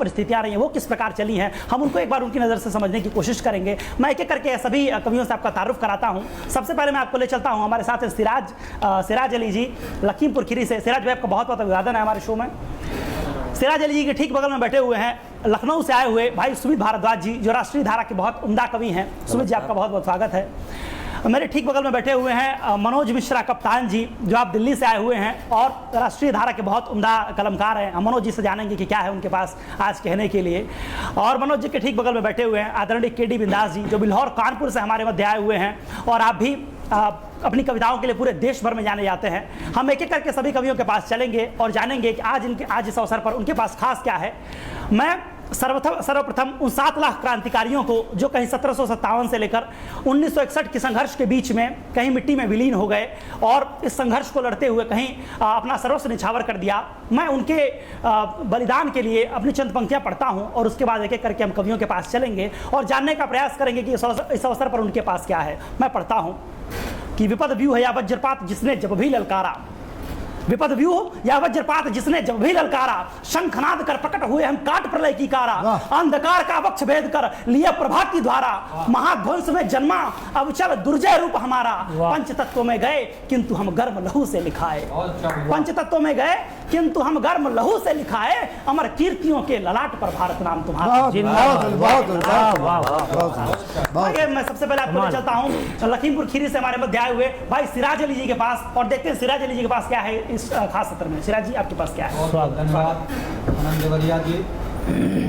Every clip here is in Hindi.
परिस्थितियां रही हैं वो किस प्रकार चली हैं, हम उनको एक बार उनकी नज़र से समझने की कोशिश करेंगे। मैं एक एक करके सभी कवियों से आपका तारुफ कराता हूँ। सबसे पहले मैं आपको ले चलता हूँ, हमारे साथ हैं सिराज अली जी लखीमपुर खीरी से। सिराज भाई आपका बहुत बहुत अभिवादन है हमारे शो में। सिराज अली जी के ठीक बगल में बैठे हुए हैं लखनऊ से आए हुए भाई सुमित भारद्वाज जी, जो राष्ट्रीय धारा के बहुत उम्दा कवि हैं। सुमित जी आपका बहुत बहुत स्वागत है। मेरे ठीक बगल में बैठे हुए हैं मनोज मिश्रा कप्तान जी, जो आप दिल्ली से आए हुए हैं और राष्ट्रीय धारा के बहुत उम्दा कलमकार हैं। हम मनोज जी से जानेंगे कि क्या है उनके पास आज कहने के लिए। और मनोज जी के ठीक बगल में बैठे हुए हैं आदरणीय के.डी. बिंदास जी, जो बिल्हौर कानपुर से हमारे मध्य आए हुए हैं और आप भी अपनी कविताओं के लिए पूरे देश भर में जाने जाते हैं। हम एक एक करके सभी कवियों के पास चलेंगे और जानेंगे कि आज इस अवसर पर उनके पास खास क्या है। मैं सर्वप्रथम उन 7 लाख क्रांतिकारियों को जो कहीं 1757 से लेकर 1961 के संघर्ष के बीच में कहीं मिट्टी में विलीन हो गए और इस संघर्ष को लड़ते हुए कहीं अपना सर्वस्व निछावर कर दिया, मैं उनके बलिदान के लिए अपनी चंद पंक्तियां पढ़ता हूं और उसके बाद एक एक करके हम कवियों के पास चलेंगे और जानने का प्रयास करेंगे कि इस अवसर पर उनके पास क्या है। मैं पढ़ता हूं कि विपद व्यूह या वज्रपात जिसने जब भी ललकारा, विपद व्यूह या वज्रपात जिसने जब भी ललकारा, शंखनाद कर प्रकट हुए हम काट प्रलय की कारा, अंधकार का वक्ष भेद कर लिया प्रभा की द्वारा, महाध्वंस में जन्मा अब चल दुर्जय रूप हमारा, पंच तत्वों में गए किंतु हम गर्म लहू से लिखाए, पंच तत्वों में गए किंतु हम गर्म लहू से लिखाए, अमर कीर्तियों के ललाट पर भारत नाम तुम्हारा। मैं सबसे पहले आपको चलता हूँ लखीमपुर खीरी से हमारे मध्य आए हुए भाई सिराज अली जी के पास और देखते हैं सिराज अली जी के पास क्या है इस खास सत्र में। सिराज जी आपके पास क्या है? धन्यवाद आनंद देवरिया जी,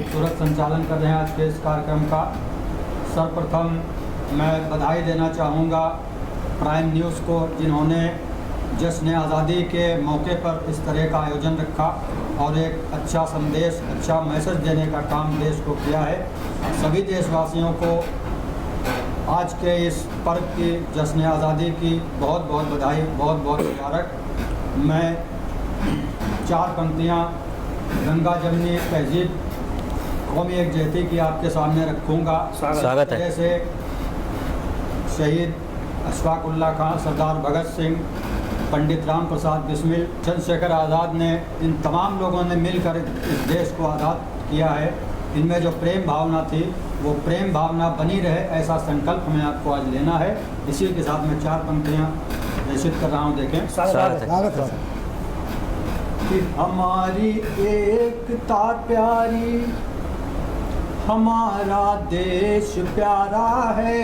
तुरंत संचालन कर रहे हैं आज के इस कार्यक्रम का। सर्वप्रथम मैं बधाई देना चाहूँगा प्राइम न्यूज़ को, जिन्होंने जश्न आज़ादी के मौके पर इस तरह का आयोजन रखा और एक अच्छा संदेश, अच्छा मैसेज देने का काम देश को किया है। सभी देशवासियों को आज के इस पर्व की, जश्न आज़ादी की बहुत बहुत बधाई, बहुत बहुत मुबारक। मैं 4 पंक्तियाँ गंगा जमनी तहजीब कौमी एकजुटता की आपके सामने रखूँगा। स्वागत है। जैसे शहीद अशफाक उल्लाह खां, सरदार भगत सिंह, पंडित राम प्रसाद बिस्मिल, चंद्रशेखर आज़ाद ने, इन तमाम लोगों ने मिलकर इस देश को आज़ाद किया है। इनमें जो प्रेम भावना थी वो प्रेम भावना बनी रहे, ऐसा संकल्प हमें आपको आज लेना है। इसी के साथ मैं 4 पंक्तियाँ निश्चित कर रहा हूँ। देखें, स्वागत है। कि हमारी एकता प्यारी, हमारा देश प्यारा है,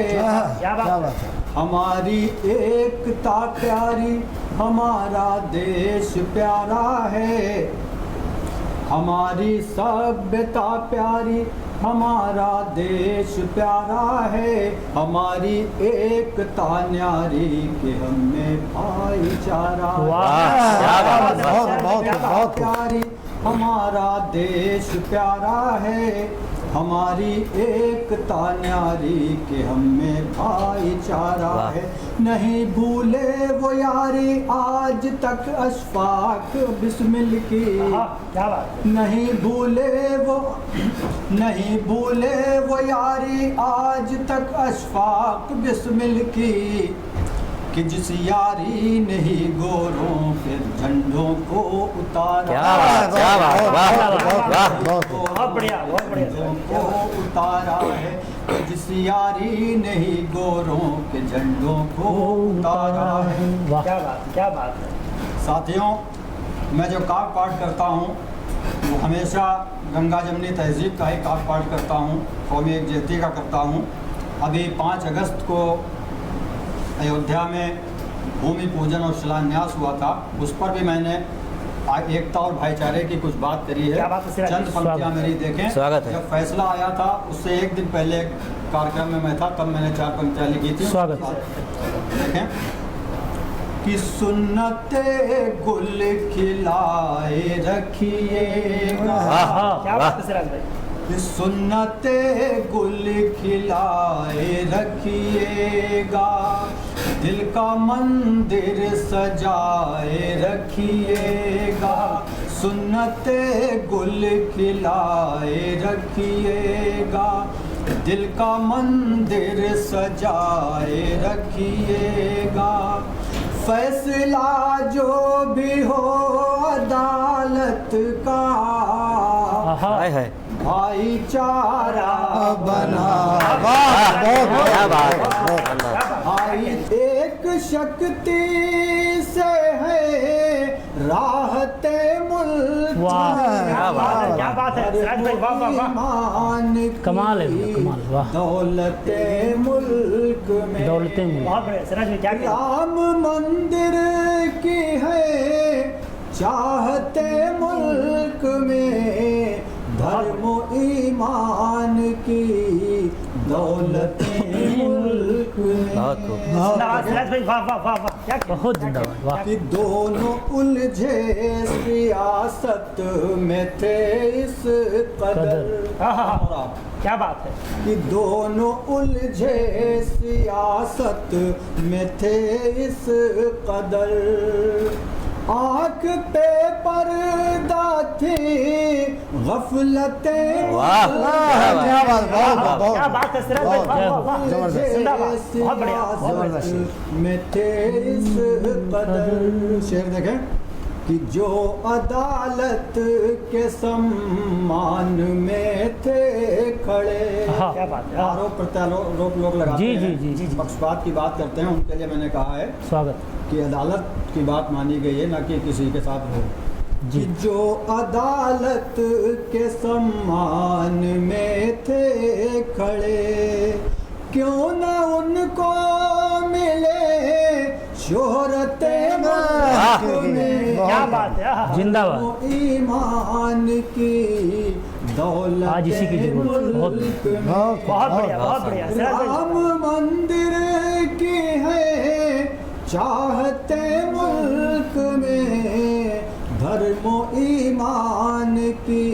क्या बात है? हमारी एकता प्यारी, हमारा देश प्यारा है, हमारी सभ्यता प्यारी, हमारा देश प्यारा है, हमारी एकता न्यारी के हमें भाईचारा, बहुत प्यारी, हमारा देश प्यारा है, हमारी एकता न्यारी के हमें भाईचारा है। नहीं भूले वो यारी आज तक अशफाक बिस्मिल की, नहीं भूले वो यारी आज तक अशफाक बिस्मिल की, कि जिस यारी ने ही गोरों के झंडों को उतारा, उतारा है, जिस यारी ने ही गोरों के झंडों को उतारा है। क्या बात है। साथियों, मैं जो काव्य पाठ करता हूँ वो हमेशा गंगा जमनी तहजीब का ही काव्य पाठ करता हूँ, कौमी एकजुटता का करता हूँ। अभी 5 अगस्त को अयोध्या में भूमि पूजन और शिलान्यास हुआ था, उस पर भी मैंने एकता और भाईचारे की कुछ बात करी है। चंद पंक्तियाँ मेरी देखें। स्वागत है। जब फैसला आया था उससे 1 दिन पहले कार्यक्रम में मैं था, तब मैंने 4 पंक्तियाँ लिखी थी। स्वागत है। देखें कि सुन्नते गुल खिलाए रखिएगा, क्या बात है सिराज भाई। सुन्नते गुल खिलाए रखिएगा, दिल का मंदिर सजाए रखिएगा, सुन्नते गुल खिलाए रखिएगा, दिल का मंदिर सजाए रखिएगा, फैसला जो भी हो अदालत का, आहा। हाय हाय भाईचारा बना। वाह बहुत क्या बात बात। भाई एक शक्ति से है राहते मुल्क। वाह क्या बात है, क्या बात है सिराज भाई, वाह वाह वाह। ईमान कमाल है की भैया, कमाल, वाह। दौलते मुल्क में दौलते मुल्क। बहुत बढ़िया सिराज भाई, क्या क्या राम मंदिर की है चाहते मुल्क में, धर्म ईमान की दौलते मुल्क में। बहुत खूब। जिंदाबाद सिराज भाई, वाह वाह वाह वाह, क्या क्या बहुत जिंदाबाद, वाह। कि दोनों उलझे सियासत में थे इस कदर। आहा, क्या बात है। कि दोनों उलझे सियासत में थे इस कदर, आँख पे पर्दा थी गफलतें। वाह क्या बात है सिराज भाई, वाह वाह वाह। जबरदस्त। जिंदाबाद, बहुत बढ़िया बहुत बढ़िया। में थे इस कदर। शेर देखें कि जो अदालत के सम्मान में थे खड़े। हाँ। क्या बात है। आरोप प्रत्यारोप लोग लगाते जी, हैं, जी, जी, पक्षपात की बात करते हैं, उनके लिए मैंने कहा है स्वागत। कि अदालत की बात मानी गई है, न कि किसी के साथ हो। जी। कि जो अदालत के सम्मान में थे खड़े, क्यों न उनको मिले शोहरते मुल्क में। क्या बात है। आहा। जिंदाबाद। ईमान की दौलत आज इसी की जरूरत है, बहुत मुल्क में। बहुत बढ़िया बहुत बढ़िया सिराज भाई। राम मंदिर की है चाहते मुल्क में, धर्म ईमान की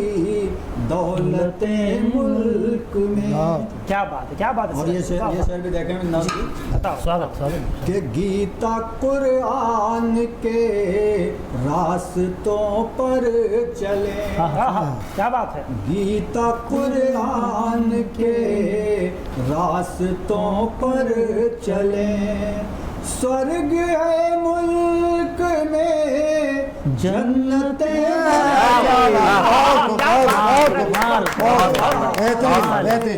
दौलते मुल्क में। क्या बात है, क्या बात है और ये सिराज भाई, शेर वाह, भी देखें नज़्म की। बताओ। स्वागत स्वागत। कि गीता कुरान के रास्तों पर चले। आहा, क्या बात है। गीता कुरान के रास्तों पर चले, स्वर्ग है मुल्क में जन्नते।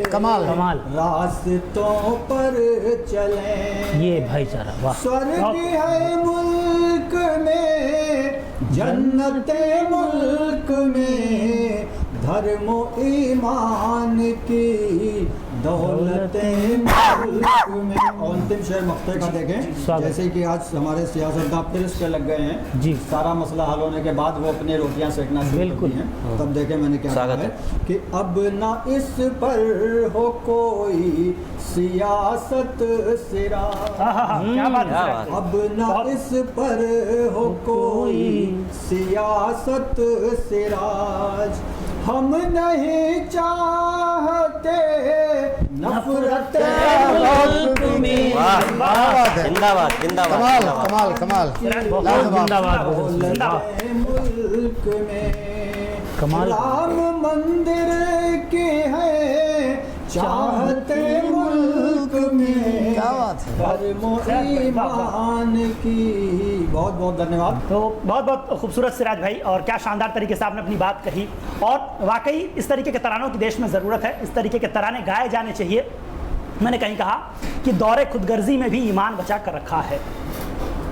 कमाल कमाल। रास्तों पर चले, ये भाईचारा, वाह। स्वर्ग है मुल्क में जन्नते मुल्क में, धर्म ईमान की दौलते मुल्क में। और अंतिम शेर मक्ते का देखें, स्वागत। जैसे कि आज हमारे सियासतदान फिर इस पे लग गए हैं। जी। सारा मसला हल होने के बाद वो अपनी रोटियां सेकना शुरू बिल्कुल। करती हैं। तब देखें मैंने क्या कहा स्वागत है है। कि अब ना इस पर हो कोई सियासत सिरा। आहा, क्या बात है क्या सिराज भाई। अब ना बहुत- इस पर हो कोई सियासत सिराज, हम नहीं चाहते नफरत मुल्क में। वाह जिंदाबाद जिंदाबाद कमाल जिंदाबाद। कमाल कमाल बहुत जिंदाबाद, बहुत जिंदाबाद। दौलत मुल्क में कमाल। राम मंदिर की है चाहते मुल्क में। क्या बात है। धर्म ईमान की। बहुत बहुत धन्यवाद। तो बहुत बहुत खूबसूरत सिराज भाई, और क्या शानदार तरीके से आपने अपनी बात कही। और वाकई इस तरीके के तरानों की देश में ज़रूरत है, इस तरीके के तराने गाए जाने चाहिए। मैंने कहीं कहा कि दौरे खुदगर्जी में भी ईमान बचा कर रखा है,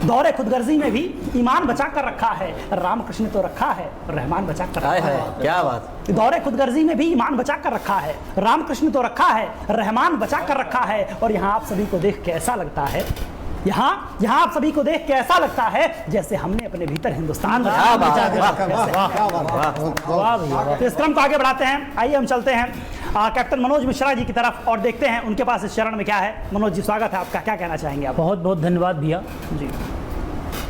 दौरे खुदगर्जी में भी ईमान बचा कर रखा है, रामकृष्ण ने तो रखा है, रहमान बचा कर हाय रखा हाय है। क्या बात। दौरे खुदगर्जी में भी ईमान बचा कर रखा है, रामकृष्ण तो रखा है, रहमान बचा कर रखा है। और यहाँ आप सभी को देख के ऐसा लगता है, यहाँ आप सभी को देख के ऐसा लगता है जैसे हमने अपने भीतर हिंदुस्तान क्या बात बचा है, के वाह, रखा है। वाह भैया, वाह। तो इस क्रम को आगे बढ़ाते हैं। आइए हम चलते हैं कैप्टन मनोज मिश्रा जी की तरफ और देखते हैं उनके पास इस चरण में क्या है। मनोज जी स्वागत है आपका, क्या कहना चाहेंगे आप? बहुत बहुत धन्यवाद भैया। जी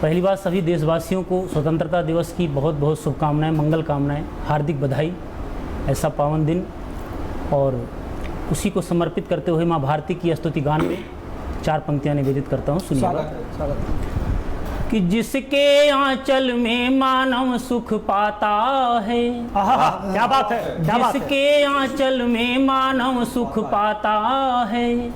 पहली बात सभी देशवासियों को स्वतंत्रता दिवस की बहुत बहुत शुभकामनाएं, मंगल कामनाएं, हार्दिक बधाई। ऐसा पावन दिन, और उसी को समर्पित करते हुए माँ भारती की स्तुति गान में 4 पंक्तियां निवेदित करता हूँ, सुनिएगा। कि जिसके आंचल में मानव सुख पाता है, आहा, क्या बात है, क्या बात है। जिसके आंचल में मानव सुख पाता है,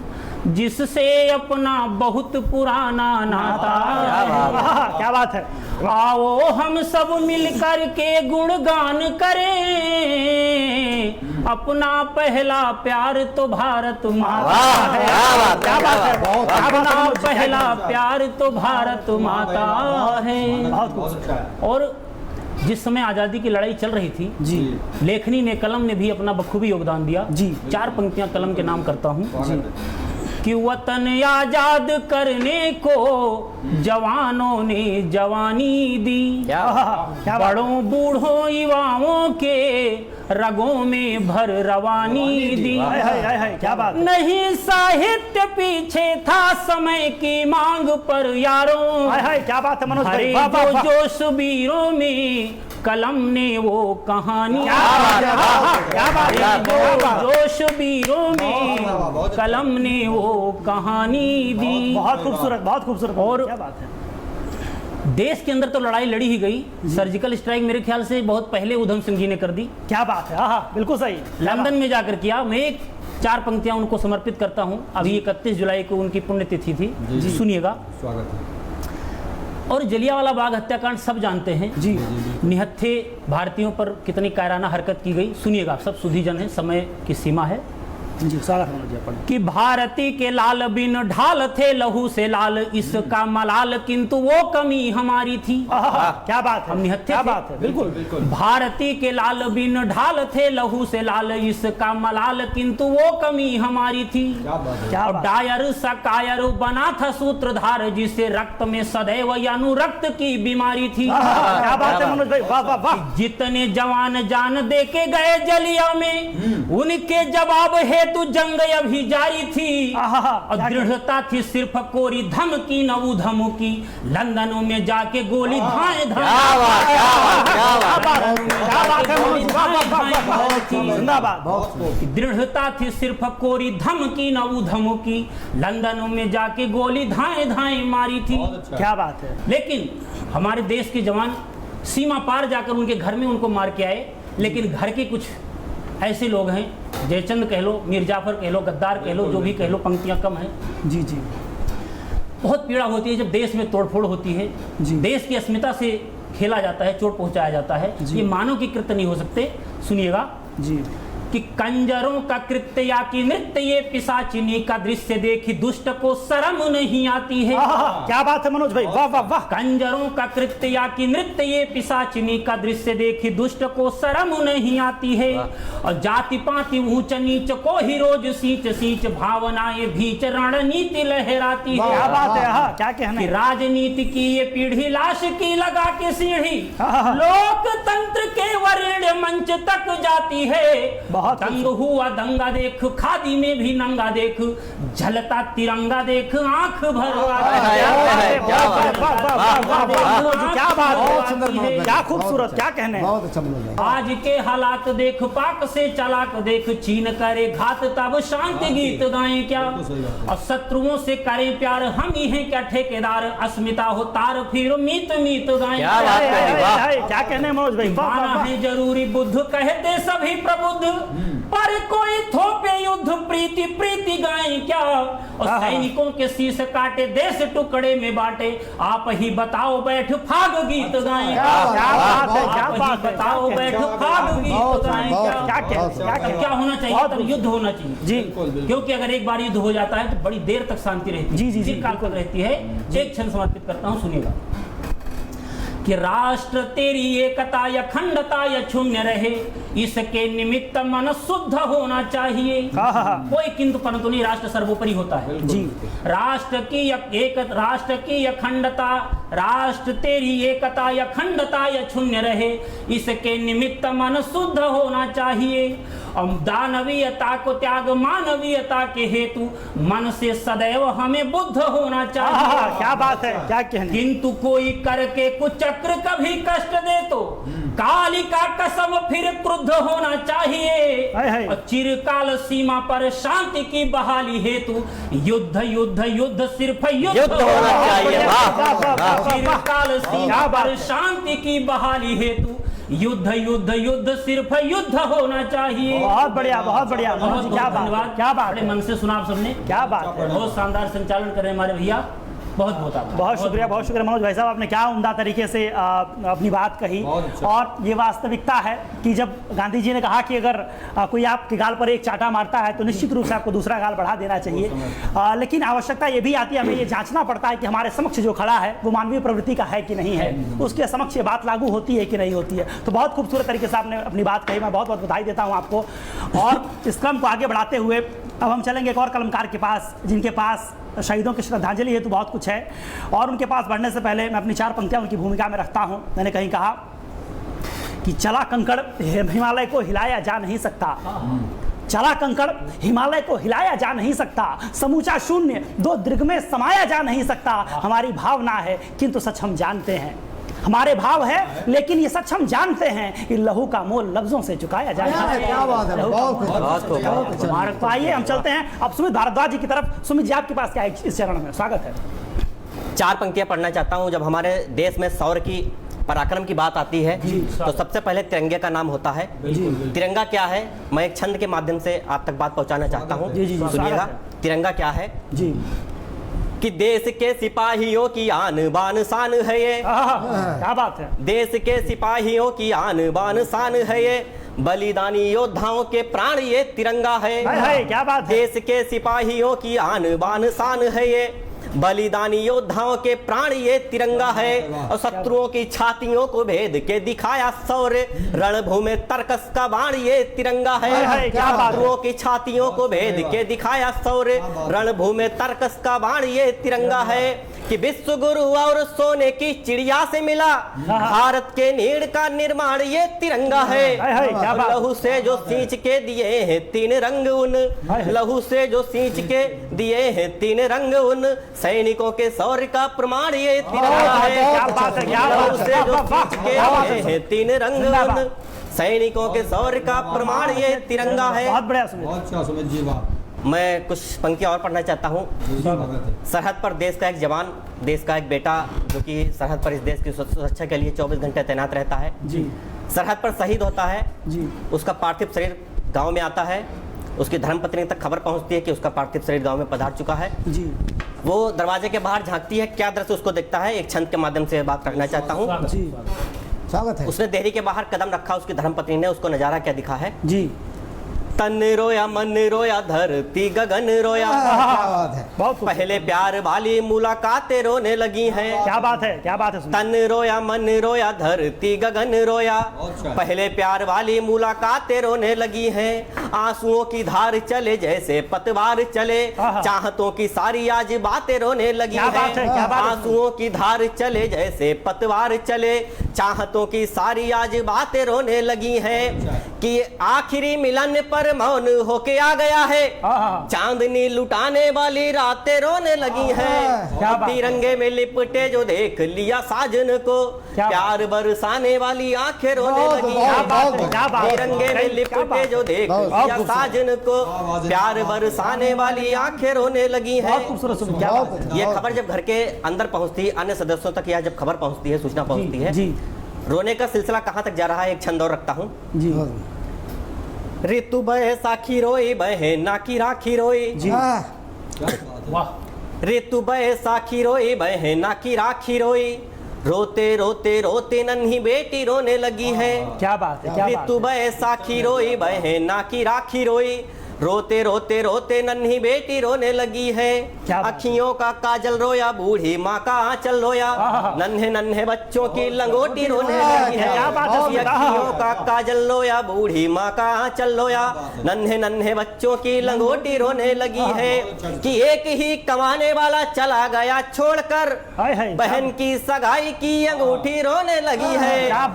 जिससे अपना बहुत पुराना नाता। क्या बात है। आओ हम सब मिलकर के गुणगान करें, अपना पहला प्यार तो भारत माता है। क्या बात है। अपना पहला प्यार तो भारत माता है। बहुत अच्छा है और जिस समय आज़ादी की लड़ाई चल रही थी जी, लेखनी ने, कलम ने भी अपना बखूबी योगदान दिया जी। 4 पंक्तियां कलम के नाम करता हूँ कि वतन आजाद करने को जवानों ने जवानी दी, क्या बात। बड़ों बूढ़ों युवाओं के रगों में भर रवानी दी। हाय हाय हाय हाय, क्या बात है। नहीं साहित्य पीछे था समय की मांग पर यारों, हाय हाय, क्या बात है मनोज भाई। हरे वाह वाह जो वाह। जोश वीरों में कलम ने वो कहानी, क्या बात है। क्या बात है। जो जोश वीरों में कलम ने वो कहानी दी। बहुत खूबसूरत, बहुत खूबसूरत। और क्या बात है। देश के अंदर तो लड़ाई लड़ी ही गई, सर्जिकल स्ट्राइक मेरे ख्याल से बहुत पहले उधम सिंह जी ने कर दी, क्या बात है। हाँ, बिल्कुल सही। लंदन में जाकर किया। मैं एक 4 पंक्तियां उनको समर्पित करता हूं। अभी 31 जुलाई को उनकी पुण्यतिथि थी, सुनिएगा। स्वागत है और जलियांवाला बाग हत्याकांड सब जानते हैं जी। निहत्थे भारतीयों पर कितनी कायराना हरकत की गई, सुनिएगा। सब सुधीजन है, समय की सीमा है। जी, स्वागत है मनोज जी, अपन। कि भारती के लाल बिन ढाल थे लहू से लाल, इसका मलाल किंतु वो कमी हमारी थी। क्या बात है। हम निहत्थे क्या थे। बात है। बिल्कुल बिल्कुल भारती के लाल बिन ढाल थे लहू से लाल, इसका मलाल किंतु वो कमी हमारी थी। क्या बात है क्या और बात। डायर सा कायर बना था सूत्रधार, जिसे रक्त में सदैव अनुरक्त की बीमारी थी। क्या बात है मनोज भाई। वाह वाह वाह। जितने जवान जान दे के गए जलिया में, उनके जवाब हेतु जंग अभी जारी थी। और दृढ़ता थी सिर्फ कोरी धमकी न धमकी, लंदनों में जाके गोली धाए जिंदाबाद। दृढ़ता थी सिर्फ कोरी धमकी न धमकी, लंदनों में जाके गोली धाए धाए मारी थी। क्या बात है। लेकिन हमारे देश के जवान सीमा पार जाकर उनके घर में उनको मार के आए, लेकिन घर के कुछ ऐसे लोग हैं, जयचंद कह लो, मीर जाफर कह लो, गद्दार कह लो, जो भी कह लो, पंक्तियां कम हैं। जी जी। बहुत पीड़ा होती है जब देश में तोड़फोड़ होती है, देश की अस्मिता से खेला जाता है, चोट पहुंचाया जाता है। ये मानव की कृत्य नहीं हो सकते। सुनिएगा जी। कि कंजरों का कृत्य या कि नृत्य, ये पिशाचिनी का दृश्य देखी दुष्ट को शर्म नहीं आती है। क्या बात है मनोज भाई। वाह वाह वाह। कंजरों का कृत्य या कि नृत्य, ये पिशाचिनी का दृश्य देखी दुष्ट को शर्म नहीं आती है। और जाति पाति ऊंच नीच को ही रोज सींच सींच, भावनाएं भीच रणनीति लहराती है। क्या बात है। हाँ, क्या कहना कि है। राजनीति की ये पीढ़ी लाश की लगा के सीढ़ी लोकतंत्र के वरीण मंच तक जाती है। दंग हुआ दंगा देख, खादी में भी नंगा देख, झलता तिरंगा देख, आंख भर क्या खूबसूरत। क्या कहने। बहुत अच्छा मनोज भाई। आज के हालात देख, पाक से चलाक देख, चीन करे घात तब शांति गीत गाएं क्या। और शत्रुओं से करें प्यार, हम ही हैं क्या ठेकेदार, अस्मिता हो तार फिर मीत मीत गाएं क्या। क्या कहने मनोज भाई। माना है जरूरी बुद्ध कहते सभी प्रबुद्ध, पर कोई थोपे युद्ध प्रीति प्रीति गाएं क्या। और सैनिकों के शीश काटे, देश टुकड़े में बांटे, आप ही बताओ बैठ फाग गीत गाएं क्या। बताओ बैठ फाग गीत गाएं क्या। क्या होना चाहिए तब युद्ध होना चाहिए जी। क्योंकि अगर एक बार युद्ध हो जाता है तो बड़ी देर तक शांति रहती है, जी, जी, जी, दीर्घकाल तक रहती है। एक क्षण समर्पित करता हूं, सुनिएगा। कि राष्ट्र तेरी एकता या खंडता या शून्य रहे, इसके निमित्त मन शुद्ध होना चाहिए। कोई किंतु परंतु नहीं, राष्ट्र सर्वोपरि होता है जी। राष्ट्र की अखंडता, राष्ट्र तेरी एकता या खंडता या शून्य रहे, इसके निमित्त मन शुद्ध होना चाहिए। दानवीयता को त्याग मानवीयता के हेतु, मन से सदैव हमें बुद्ध होना चाहिए। क्या बात है। क्या कहने। किंतु कोई करके कुचक्र कभी कष्ट दे तो, कालिका कसम फिर क्रुद्ध होना चाहिए। और चिरकाल सीमा पर शांति की बहाली हेतु, युद्ध युद्ध युद्ध सिर्फ युद्ध होना चाहिए। चिरकाल सीमा पर शांति की बहाली हेतु, युद्ध युद्ध युद्ध सिर्फ युद्ध होना चाहिए। बहुत बढ़िया मनोज जी, क्या बात, धन्यवाद, क्या बात बड़े है। मन से सुना आप सबने, क्या बात है। बहुत शानदार संचालन कर रहे हैं हमारे भैया, बहुत बहुत आभार। बहुत शुक्रिया मनोज भाई साहब, आपने क्या उम्दा तरीके से अपनी बात कही। बहुत अच्छा। और ये वास्तविकता है कि जब गांधी जी ने कहा कि अगर कोई आपके गाल पर एक चाटा मारता है तो निश्चित रूप से आपको दूसरा गाल बढ़ा देना चाहिए। लेकिन आवश्यकता ये भी आती है, हमें ये जांचना पड़ता है कि हमारे समक्ष जो खड़ा है वो मानवीय प्रवृत्ति का है कि नहीं है, उसके समक्ष ये बात लागू होती है कि नहीं होती है। तो बहुत खूबसूरत तरीके से आपने अपनी बात कही, मैं बहुत बहुत बधाई देता हूँ आपको। और इस क्रम को आगे बढ़ाते हुए अब हम चलेंगे एक और कलमकार के पास, जिनके पास शहीदों की श्रद्धांजलि हेतु बहुत कुछ है। और उनके पास बढ़ने से पहले मैं अपनी 4 पंक्तियां उनकी भूमिका में रखता हूं। मैंने कहीं कहा कि चला कंकड़ हिमालय को हिलाया जा नहीं सकता, चला कंकड़ हिमालय को हिलाया जा नहीं सकता, समूचा शून्य 2 दीर्घ में समाया जा नहीं सकता। हमारी भावना है किंतु सच हम जानते हैं, हमारे भाव है लेकिन ये सच हम जानते हैं कि लहू का मोल लफ्जों से चुकाया जा क्या सकता क्या बात है, बहुत है। तो आइए हम चलते हैं अब सुमित भारद्वाज जी की तरफ। सुमित जी, आपके पास क्या है इस चरण में? स्वागत है। 4 पंक्तियां पढ़ना चाहता हूं। जब हमारे देश में शौर्य की पराक्रम की बात आती है तो सबसे पहले तिरंगे का नाम होता है। तिरंगा क्या है, मैं एक छंद के माध्यम से आप तक बात पहुंचाना चाहता हूं। जी, सुनिएगा, तिरंगा क्या है जी। कि देश के सिपाहियों की आन बान शान है ये, क्या बात है। देश के सिपाहियों की आन बान शान है ये, बलिदानी योद्धाओं के प्राण ये तिरंगा है। हाय, क्या बात है। देश के सिपाहियों की आन बान शान है ये, बलिदानी योद्धाओं के प्राण ये तिरंगा है। और शत्रुओं की छातियों को भेद के दिखाया शौर्य, रणभूमि तर्कस का बाण ये तिरंगा है। क्या बात है। शत्रुओं की छातियों को भेद के दिखाया शौर्य, रणभूमि तर्कस का बाण ये तिरंगा है। कि विश्व गुरु और सोने की चिड़िया से मिला भारत के नीड़ का निर्माण ये तिरंगा है। क्या बात। लहू से जो सींच के दिए हैं 3 रंग उन, लहू से जो सींच के दिए हैं 3 रंग उन, सैनिकों के शौर्य का प्रमाण ये तिरंगा है। क्या बात है, क्या बात लहू है। से जो सींच के दिए हैं 3 रंग उन, सैनिकों के शौर्य का प्रमाण ये तिरंगा है। बहुत बढ़िया सुमित। बहुत अच्छा सुमित जी, वाह। मैं कुछ पंक्तियां और पढ़ना चाहता हूँ। स्वागत है। सरहद पर देश का एक जवान, देश का एक बेटा जो कि सरहद पर इस देश की सुरक्षा के लिए 24 घंटे तैनात रहता है जी। सरहद पर शहीद होता है जी। उसका पार्थिव शरीर गांव में आता है, उसकी धर्मपत्नी तक खबर पहुंचती है कि उसका पार्थिव शरीर गांव में पधार चुका है। जी। वो दरवाजे के बाहर झांकती है, क्या दृश्य उसको देखता है, एक छंद के माध्यम से बात रखना चाहता हूँ। जी। स्वागत है। उसने देहरी के बाहर कदम रखा, उसकी धर्मपत्नी ने, उसको नजारा क्या दिखा है। जी। तन रोया मन रोया धरती गगन रोया, बहुत पहले प्यार वाली मुलाकातें रोने लगी हैं। क्या बात है, क्या बात है। तन रोया मन रोया धरती गगन रोया, पहले प्यार वाली मुलाकातें रोने लगी हैं। आंसुओं की धार चले जैसे पतवार चले, चाहतों की सारी आज बातें रोने लगी हैं। आंसुओं की धार चले जैसे पतवार चले, चाहतों की सारी आज बातें रोने लगी हैं। कि आखिरी मिलन पर मौन होके आ गया है, चांदनी लुटाने वाली रातें रोने लगी हैं। तिरंगे में लिपटे जो देख लिया साजन को, प्यार बरसाने वाली आंखें रोने लगी हैं। तिरंगे में लिपटे जो देख लिया साजन को, प्यार बरसाने वाली आंखें रोने लगी हैं। ये खबर जब घर के अंदर पहुंचती है, अन्य सदस्यों तक यह जब खबर पहुंचती है, सूचना पहुंचती है, रोने का सिलसिला कहां तक जा रहा है, एक छंद और रखता हूं। ऋतु बहे साखी रोई बहे ना की राखी रोई। वाह। ऋतु बहे साखी रोई बहे ना की राखी रोई, रोते रोते रोते नन्ही बेटी रोने लगी है। क्या बात है। ऋतु बहे साखी रोई बहे ना की राखी रोई, रोते रोते रोते नन्ही बेटी रोने लगी है। अखियों का काजल रोया बूढ़ी माँ का आंचल रोया, नन्हे नन्हे बच्चों की लंगोटी रोने लगी है। अखियों का काजल रोया बूढ़ी माँ का आंचल रोया, नन्हे नन्हे बच्चों की लंगोटी रोने लगी है। कि एक ही कमाने वाला चला गया छोड़कर, बहन की सगाई की अंगूठी रोने लगी है। बूढ़ा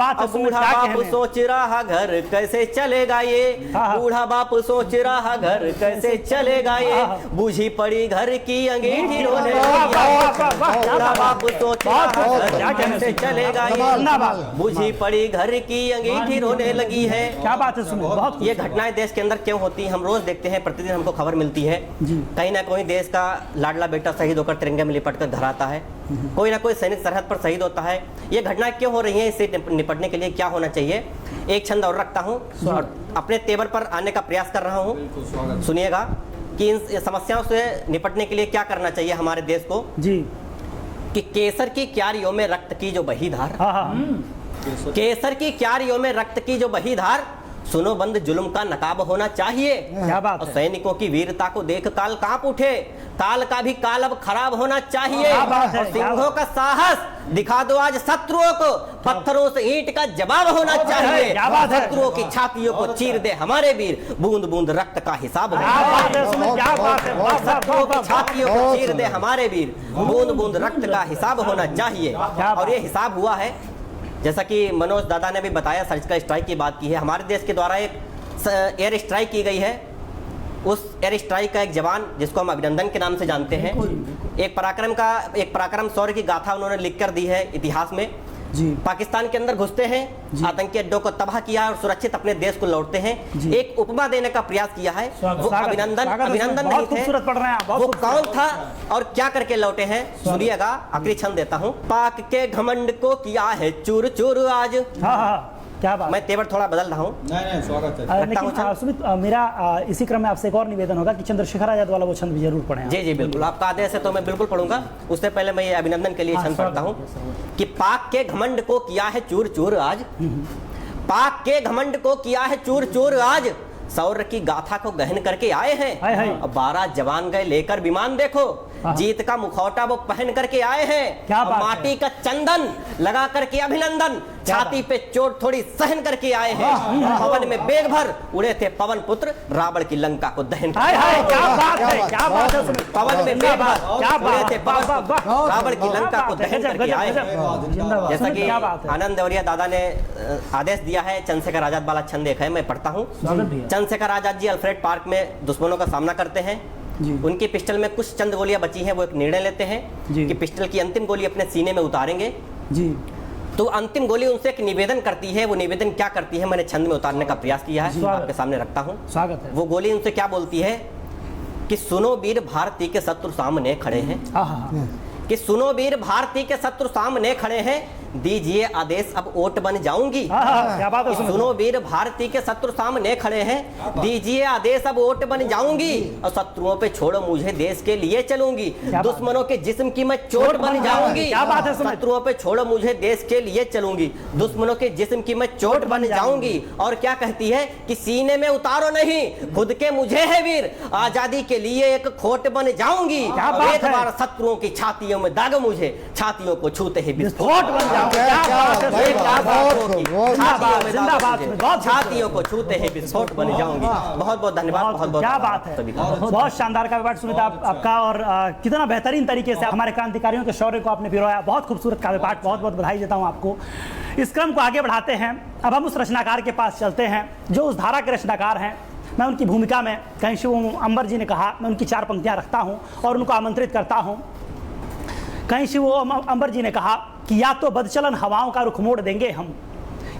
बाप सोच रहा घर कैसे चलेगा ये, बूढ़ा बाप सोच रहा घर कैसे चलेगा ये, बूझी पड़ी घर की की अंगीठी रोने लगी है। बूढ़ा बाप सोच रहा कैसे चलेगा ये, बुझी पड़ी घर की अंगीठी रोने लगी है। क्या बात है सुमित, बहुत ये घटनाएं देश के अंदर क्यों होती हैं, हम रोज देखते हैं, प्रतिदिन हमको खबर मिलती है। कहीं ना कहीं देश का लाडला बेटा शहीद होकर तिरंगे में लिपट कर घर आता है, कोई ना कोई सैनिक सरहद पर शहीद होता है। ये घटनाएं क्यों हो रही हैं, इससे निपटने के लिए क्या होना चाहिए? एक छंद और रखता हूँ और अपने तेवर पर आने का प्रयास कर रहा हूँ। सुनिएगा कि इन समस्याओं से निपटने के लिए क्या करना चाहिए हमारे देश को जी। कि केसर की क्यारियों में रक्त की जो बही धार, केसर की क्यारियों में रक्त की जो बही धार, सुनो बंद जुल्म का नकाब होना चाहिए। क्या बात है? सैनिकों की वीरता को देख काल कांप उठे, काल का भी काल अब खराब होना चाहिए। और सिंहों का साहस दिखा दो आज शत्रुओं को, पत्थरों से ईंट का जवाब होना चाहिए। शत्रुओं की छातियों को चीर दे हमारे वीर, बूंद बूंद रक्त का हिसाब शत्रुओं की छातियों को चीर दे हमारे वीर, बूंद बूंद रक्त का हिसाब होना चाहिए। और ये हिसाब हुआ है, जैसा कि मनोज दादा ने भी बताया, सर्जिकल स्ट्राइक की बात की है। हमारे देश के द्वारा एक एयर स्ट्राइक की गई है। उस एयर स्ट्राइक का एक जवान, जिसको हम अभिनंदन के नाम से जानते हैं, एक पराक्रम शौर्य की गाथा उन्होंने लिख कर दी है इतिहास में। पाकिस्तान के अंदर घुसते हैं, आतंकी अड्डों को तबाह किया और सुरक्षित अपने देश को लौटते हैं। एक उपमा देने का प्रयास किया है। वो अभिनंदन नहीं थे, वो कौन था और क्या करके लौटे हैं, सुनिएगा। आखिरी छंद देता हूँ। पाक के घमंड को किया है चूर चूर आज। क्या बात, मैं तेवर थोड़ा बदल रहा हूँ। नहीं स्वागत है। लेकिन सुमित, मेरा इसी क्रम में आपसे एक और निवेदन होगा कि चंद्रशेखर आजाद वाला वो छंद भी जरूर पढ़ें। जी बिल्कुल, आपका आदेश है तो मैं बिल्कुल पढ़ूंगा। उससे पहले मैं ये अभिनंदन के लिए छंद पढ़ता हूँ कि पाक के घमंड को किया है चूर चूर आज, पाक के घमंड को किया है चूर चूर आज, शौर्य की गाथा को गहन करके आए हैं। 12 जवान गए लेकर विमान, देखो जीत का मुखौटा वो पहन करके आए हैं। माटी का चंदन लगा करके अभिनंदन, छाती पे चोट थोड़ी सहन करके आए हैं। पवन में बेग भर उड़े थे पवन पुत्र, रावण की लंका को दहन पवन में बेग भर उड़े थे पवन पुत्र, रावण की लंका को दहन करके आए हैं। जैसा कि आनंद देवरिया दादा ने आदेश दिया है, चंद्रशेखर आजाद वाला छंद एक है, मैं पढ़ता हूँ। चंद्रशेखर आजाद जी अल्फ्रेड पार्क में दुश्मनों का सामना करते हैं। उनकी पिस्टल में कुछ चंद गोलियां बची हैं। वो एक निर्णय लेते हैं कि पिस्टल की अंतिम गोली अपने सीने में उतारेंगे। तो अंतिम गोली उनसे एक निवेदन करती है। वो निवेदन क्या करती है, मैंने छंद में उतारने का प्रयास किया है, आपके सामने रखता हूँ। स्वागत है। वो गोली उनसे क्या बोलती है कि सुनो वीर भारती के शत्रु सामने खड़े हैं, कि सुनो वीर भारती के शत्रु सामने खड़े हैं, दीजिए आदेश अब ओट बन जाऊंगी। क्या बात है? सुनो वीर भारती के शत्रु सामने खड़े हैं, दीजिए आदेश अब ओट बन जाऊंगी, और शत्रुओं पे छोड़ो मुझे देश के लिए चलूंगी, दुश्मनों के जिस्म की मैं चोट बन जाऊंगी। क्या बात है? शत्रुओं पे छोड़ो मुझे देश के लिए चलूंगी, दुश्मनों के जिस्म की मैं चोट बन जाऊंगी। और क्या कहती है कि सीने में उतारो नहीं, खुद के मुझे है वीर, आजादी के लिए एक खोट बन जाऊंगी। एक बार शत्रुओं की छातियों में दाग मुझे, छातियों को छूते ही विस्फोट बन जाऊंगी। छातियों को छूते ही विस्फोट बन जाऊंगी। बहुत बहुत धन्यवाद। बहुत बहुत क्या बात है, बहुत शानदार काव्य पाठ सुमित आपका, और कितना बेहतरीन तरीके से हमारे क्रांतिकारियों के शौर्य को आपने पिरोया। बहुत खूबसूरत काव्य पाठ, बहुत बहुत बधाई देता हूँ आपको। इस क्रम को आगे बढ़ाते हैं। अब हम उस रचनाकार के पास चलते हैं जो उस धारा के रचनाकार हैं। मैं उनकी भूमिका में, कहीं शिव अंबर जी ने कहा, मैं उनकी 4 पंक्तियाँ रखता हूँ और उनको आमंत्रित करता हूँ। कहीं शिव अंबर जी ने कहा कि या तो बदचलन हवाओं का रुख मोड़ देंगे हम,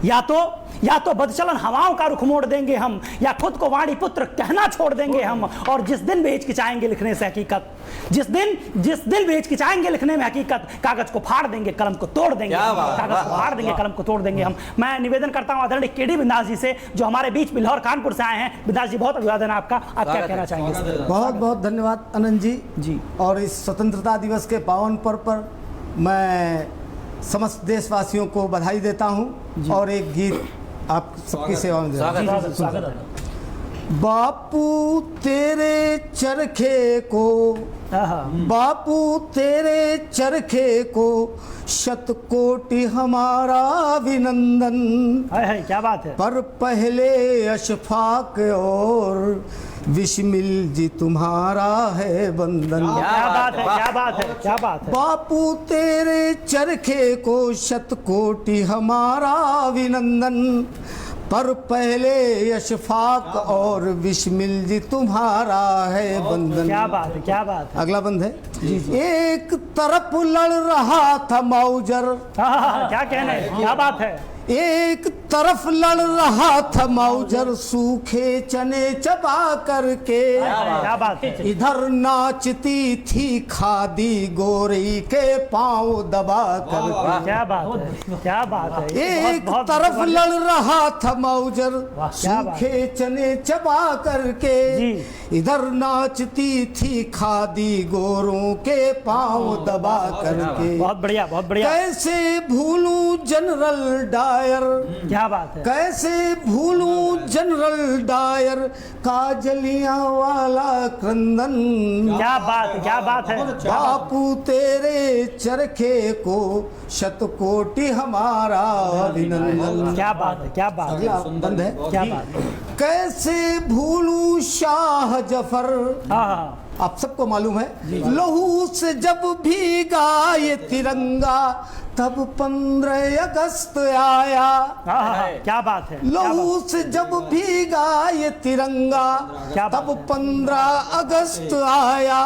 या तो बदचलन हवाओं का रुख मोड़ देंगे हम, या खुद को वाणी पुत्र कहना छोड़ देंगे हम। और जिस दिन भी हिचकिचाएंगे लिखने से हकीकत, जिस दिन भी हिचकिचाएंगे लिखने में हकीकत, कागज को फाड़ देंगे कलम को तोड़ देंगे, कागज को फाड़ देंगे कलम को तोड़ देंगे हम। मैं निवेदन करता हूँ आदरणीय केडी बिंदास जी से, जो हमारे बीच बिल्हौर कानपुर से आए हैं। बिंदास जी, बहुत अभिवादन आपका, आप क्या कहना चाहेंगे? बहुत बहुत धन्यवाद आनंद जी। और इस स्वतंत्रता दिवस के पावन पर्व पर मैं समस्त देशवासियों को बधाई देता हूं और एक गीत आप सबकी सेवा में देता हूं। बापू तेरे चरखे को, बापू तेरे चरखे को शतकोटि हमारा अभिनंदन। क्या बात है। पर पहले अशफाक और विस्मिल जी तुम्हारा है बंधन। क्या बात है, क्या बात है, क्या बात है। बापू तेरे चरखे को शतकोटि हमारा अभिनंदन, पर पहले यशफाक और बिस्मिल जी तुम्हारा है बंधन। क्या बात है, क्या बात है। अगला बंद है। एक तरफ लड़ रहा था मौजर, क्या कहने, क्या बात है। एक तरफ लड़ रहा था मौजर सूखे चने चबा करके, क्या बात है। इधर नाचती थी खादी गोरी के पांव दबा कर। क्या बात है, क्या बात है। एक तरफ लड़ रहा था मौजर सूखे चने चबा करके, इधर नाचती थी खादी गोरों के पांव दबा करके। बहुत बढ़िया, बहुत बढ़िया। कैसे भूलूं जनरल डायर, क्या बात है। कैसे भूलूं जनरल डायर का जलियांवाला क्रंदन। क्या बात है, क्या बात है। बापू तेरे चरखे को शतकोटि हमारा अभिनंदन। क्या बात है, क्या बात है। बंद है। क्या बात है। कैसे भूलूं शाह जफर, हाँ, आप सबको मालूम है, लहू से जब भीगा ये तिरंगा तब 15 अगस्त आया। क्या बात है। लहू से जब भीगा ये तिरंगा तब 15 अगस्त आया।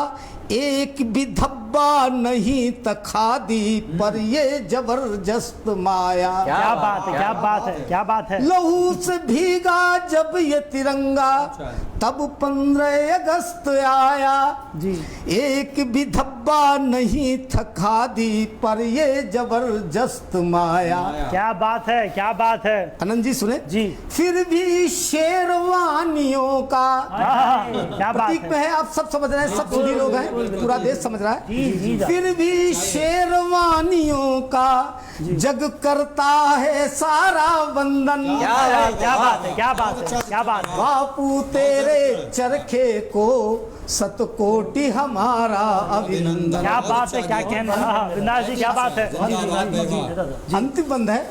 एक भी धब्बा नहीं तखादी पर ये जबरदस्त माया। क्या बात है, क्या बात है, क्या बात है। लहू से भीगा जब ये तिरंगा तब 15 अगस्त आया जी। एक भी धब्बा नहीं था खादी पर ये जबरदस्त माया। क्या बात है, क्या बात है। आनंद जी सुने जी। फिर भी शेरवानियों का क्या बात प्रतीक में है, आप सब समझ रहे हैं, सब सुधी लोग हैं, पूरा देश समझ रहा है। फिर भी शेरवानियों का जग करता है सारा वंदन। क्या बात है, क्या बात है, क्या बात है। बापू तेरे चरखे को शतकोटि हमारा अभिनंदन। क्या बात है, क्या कहना। बिंदास जी, क्या बात है। अंतिम बंद है।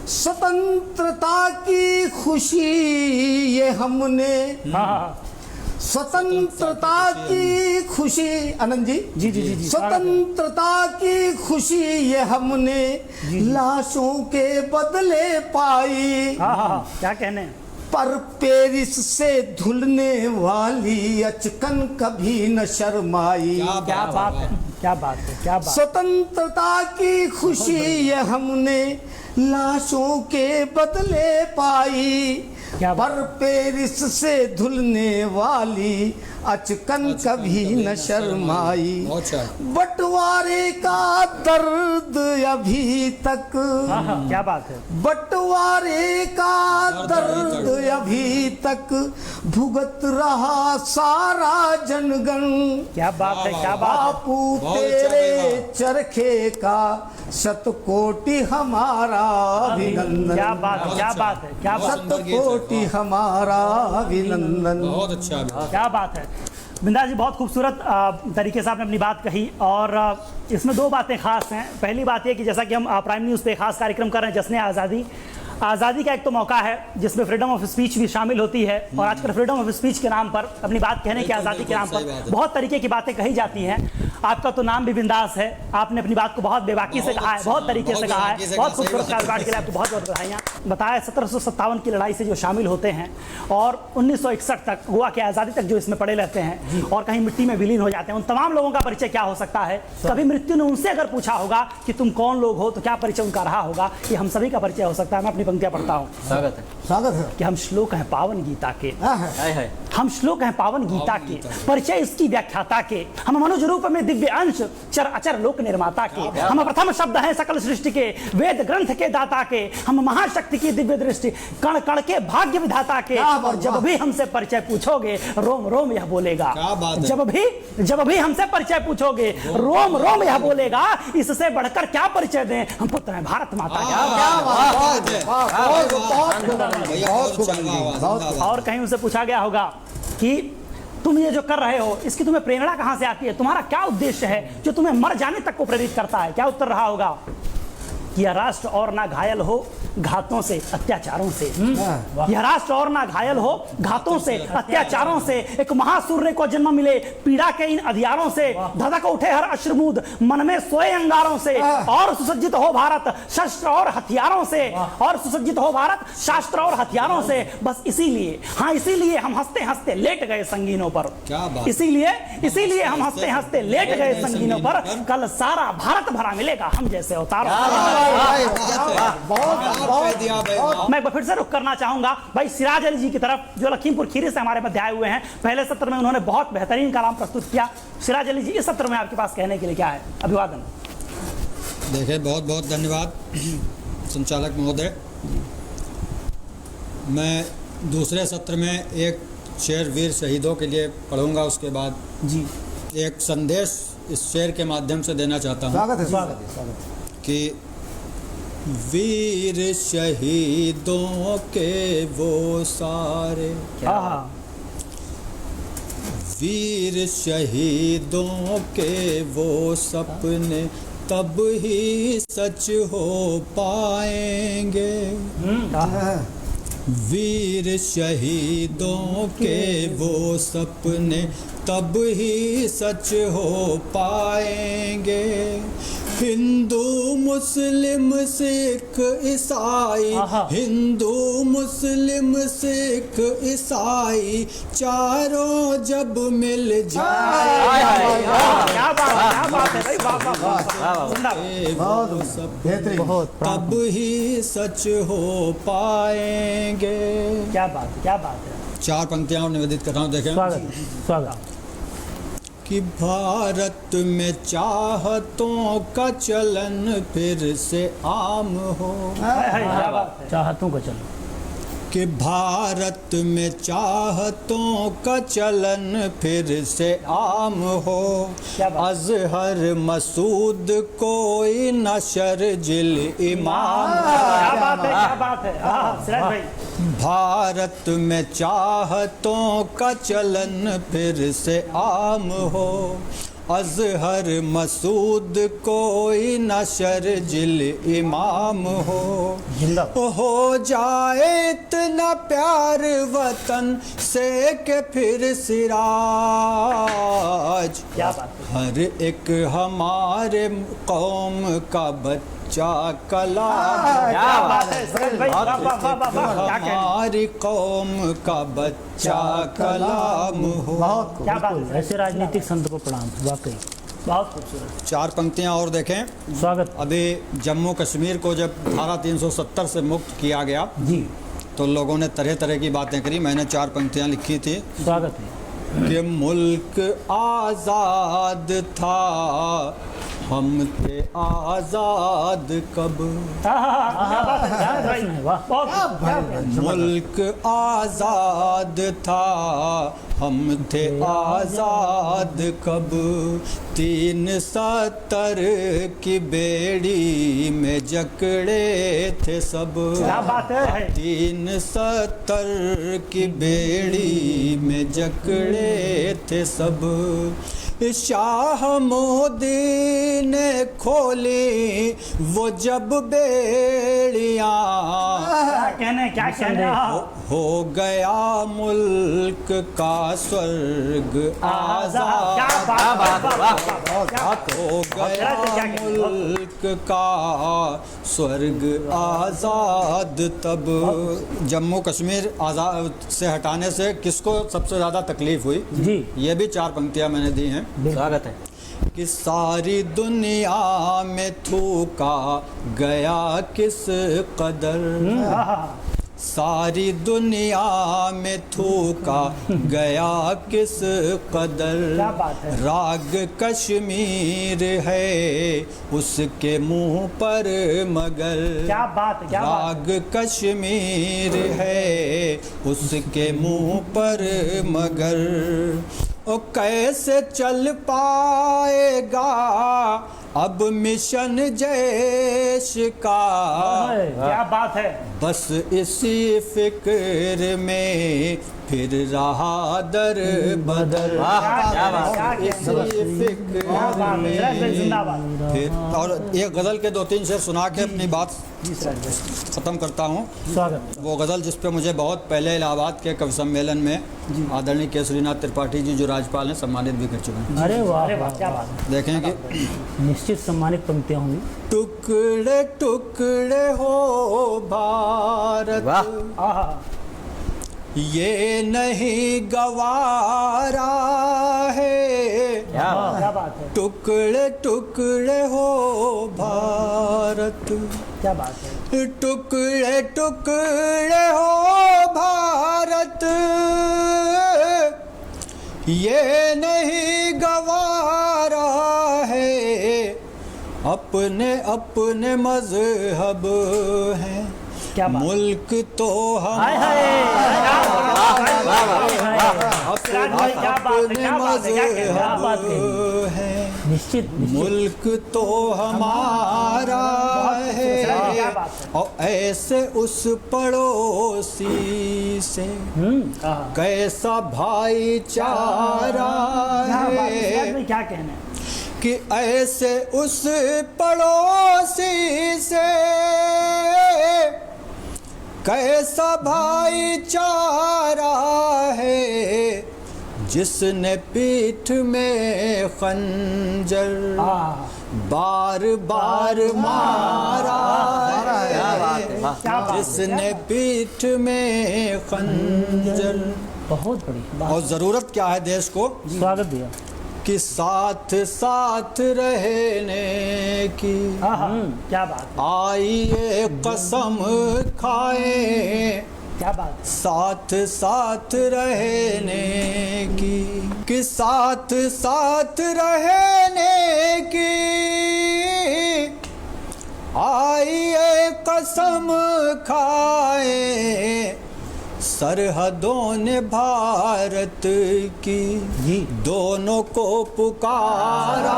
स्वतंत्रता की खुशी ये हमने, स्वतंत्रता की खुशी, आनंद जी जी जी जी, स्वतंत्रता की खुशी ये हमने लाशों के बदले पाई। क्या कहने। पर पेरिस से धुलने वाली अचकन कभी न शर्माई। क्या बात है, क्या बात है, क्या बात। स्वतंत्रता की खुशी ये हमने लाशों के बदले पाई। पर पेरिस से धुलने वाली अचकन कभी न शर्माई। बंटवारे का दर्द अभी तक, क्या बात है। बंटवारे का दर्द अभी तक भुगत रहा सारा जनगण। क्या बात है, क्या बात है। बापू तेरे चरखे का शतकोटि हमारा अभिनंदन। क्या बात है, क्या बात है, क्या बात। शतकोटि हमारा अभिनंदन। बहुत अच्छा, क्या बात है। बिंदास जी, बहुत खूबसूरत तरीके से आपने अपनी बात कही। और इसमें दो बातें खास हैं। पहली बात यह कि जैसा कि हम प्राइम न्यूज़ पे खास कार्यक्रम कर रहे हैं, जश्न आज़ादी। आज़ादी का एक तो मौका है जिसमें फ्रीडम ऑफ स्पीच भी शामिल होती है। और आजकल फ्रीडम ऑफ स्पीच के नाम पर, अपनी बात कहने की आज़ादी के नाम पर बहुत तरीके की बातें कही जाती हैं। आपका तो नाम भी बिंदास है, आपने अपनी बात को बहुत बेबाकी से कहा है, बहुत तरीके से कहा है, बहुत खूबसूरत कारोबार के लिए आपको बहुत बहुत बधाइयाँ। बताया 1757 की लड़ाई से जो शामिल होते हैं और 1961 तक, गोवा की आज़ादी तक जो इसमें पड़े रहते हैं और कहीं मिट्टी में विलीन हो जाते हैं, उन तमाम लोगों का परिचय क्या हो सकता है। कभी मृत्यु ने उनसे अगर पूछा होगा कि तुम कौन लोग हो, तो क्या परिचय उनका रहा होगा। ये हम सभी का परिचय हो सकता है। मैं अपनी पंक्तियाँ पढ़ता हूँ। स्वागत है, स्वागत है कि हम श्लोक हैं पावन गीता के, है। हम श्लोक हैं पावन गीता के, परिचय इसकी व्याख्याता के। हम मनुज रूप में दिव्य अंश, चर अचर लोक निर्माता के। हम प्रथम शब्द हैं सकल सृष्टि के, वेद ग्रंथ के दाता के। हम महाशक्ति की दिव्य दृष्टि, कण कण के भाग्य विधाता के। और जब भी हमसे परिचय पूछोगे, रोम रोम यह बोलेगा। जब भी हमसे परिचय पूछोगे, रोम रोम यह बोलेगा। इससे बढ़कर क्या परिचय दें, हम पुत्र हैं भारत माता के। और कहीं उनसे पूछा गया होगा कि तुम ये जो कर रहे हो, इसकी तुम्हें प्रेरणा कहां से आती है, तुम्हारा क्या उद्देश्य है जो तुम्हें मर जाने तक को प्रेरित करता है। क्या उत्तर रहा होगा। कि यह राष्ट्र और ना घायल हो घातों से अत्याचारों से। यह राष्ट्र और ना घायल हो घातों से अत्याचारों से, एक महासूर्य को जन्म मिले पीड़ा के इन अधियारों से, धधक उठे हर अश्रुमूद मन में सोए अंगारों से, और सुसज्जित हो भारत शस्त्र और हथियारों से, और सुसज्जित हो भारत शास्त्र और हथियारों से। बस इसीलिए, हाँ इसीलिए हम हंसते हंसते लेट गए संगीनों पर। क्या बात। इसीलिए हम हंसते हंसते लेट गए संगीनों पर। कल सारा भारत भरा मिलेगा हम जैसे अवतारों। मैं एक बार फिर से रुख करना चाहूंगा भाई सिराज अली जी की तरफ, जो लखीमपुर खीरी से हमारे मध्य आए हुए हैं। पहले सत्र में उन्होंने बहुत बेहतरीन कलाम प्रस्तुत किया। सिराज अली जी, इस सत्र में आपके पास कहने के लिए क्या है? अभिवादन। देखिए, बहुत बहुत धन्यवाद संचालक महोदय। मैं दूसरे सत्र में एक शेर वीर शहीदों के लिए पढ़ूंगा, उसके बाद जी एक संदेश इस शेर के माध्यम से देना चाहता हूँ। स्वागत है, स्वागत है, स्वागत है। कि वीर शहीदों के वो सारे, वीर शहीदों के वो सपने तब ही सच हो पाएंगे। वीर शहीदों के वो सपने तब ही सच हो पाएंगे। हिंदू मुस्लिम सिख ईसाई, हिंदू मुस्लिम सिख ईसाई चारों जब मिल जाए, क्या बात है भाई, तब ही सच हो पाएंगे। क्या बात है। चार पंक्तियां और निवेदित कर रहा हूँ, देखें। स्वागत। कि भारत में चाहतों का चलन फिर से आम हो। चाहतों का चलन। कि भारत में चाहतों का चलन फिर से आम हो। अजहर मसूद कोई नशर जिल इमाम। क्या बात है सिराज भाई। भारत में चाहतों का चलन फिर से आम हो। अजहर मसूद कोई नशर जिल इमाम हो जाए इतना प्यार वतन से के फिर सिराज। हर एक हमारे कौम का बच्चा कलाम, हमारी कौम का बच्चा कलाम हो। क्या बात है। ऐसे राजनीतिक संत को प्रणाम, वाकई बहुत खूबसूरत। चार पंक्तियां और देखें। स्वागत। अभी जम्मू कश्मीर को जब धारा 370 से मुक्त किया गया जी, तो लोगों ने तरह तरह की बातें करी। मैंने चार पंक्तियां लिखी थी स्वागत है। कि मुल्क आज़ाद था, हम थे आज़ाद कब। मुल्क आज़ाद था, हम थे आज़ाद कब। 370 की बेड़ी में जकड़े थे सब। 370 की बेड़ी में जकड़े थे सब। शाह मोदी ने खोली वो जब बेड़ियाँ, क्या कहने हो गया मुल्क का स्वर्ग आजाद। हो गया मुल्क का स्वर्ग आज़ाद। तब जम्मू कश्मीर आज़ाद से हटाने से किसको सबसे ज़्यादा तकलीफ हुई? जी, ये भी चार पंक्तियां मैंने दी हैं। स्वागत है। कि सारी दुनिया में थूका गया किस कदर। सारी दुनिया में थूका गया किस कदर। राग कश्मीर है उसके मुंह पर मगर। क्या बात। राग कश्मीर है उसके मुंह पर मगर। ओ कैसे चल पाएगा अब मिशन जैश का। क्या बात है। बस इसी फिक्र में फिर रहा दर बदर क्या बात है। इसी फिक्र सिराज भाई में। जिंदाबाद। फिर और एक गज़ल के 2-3 शेर सुना के अपनी बात ख़त्म करता हूँ। स्वागत। वो गज़ल जिस पे मुझे बहुत पहले इलाहाबाद के कवि सम्मेलन में आदरणीय केसरीनाथ त्रिपाठी जी जो राज्यपाल हैं सम्मानित भी कर चुके हैं। अरे वाह अरे वाह क्या बात है। देखें कि निश्चित सम्मानित पंक्तियां होंगी। टुकड़े टुकड़े हो भारत, वाह। आहा। ये नहीं गवारा है। क्या बात है। टुकड़े टुकड़े हो भारत, क्या बात है। टुकड़े टुकड़े हो भारत, ये नहीं गवारा है। अपने अपने मजहब हैं, क्या बात। मुल्क तो हाय हाय। सिराज भाई क्या बात है, अपने क्या बात है, क्या बात है। मजहब हैं, निश्चित मुल्क तो हमारा क्या है। बात है। और ऐसे उस पड़ोसी से कैसा भाईचारा सिराज है भाई क्या कहने हैं। कि ऐसे उस पड़ोसी से कैसा भाईचारा है, जिसने पीठ में खंजर बार बार मारा है, क्या बात है। जिसने पीठ में खंजर। बहुत बड़ी और ज़रूरत क्या है देश को स्वागत भैया। कि साथ साथ रहने की क्या बात है। आइए कसम खाएं, क्या बात है। साथ साथ रहने कि साथ साथ रहने की आइए कसम खाएं। सरहदों ने भारत की दोनों को पुकारा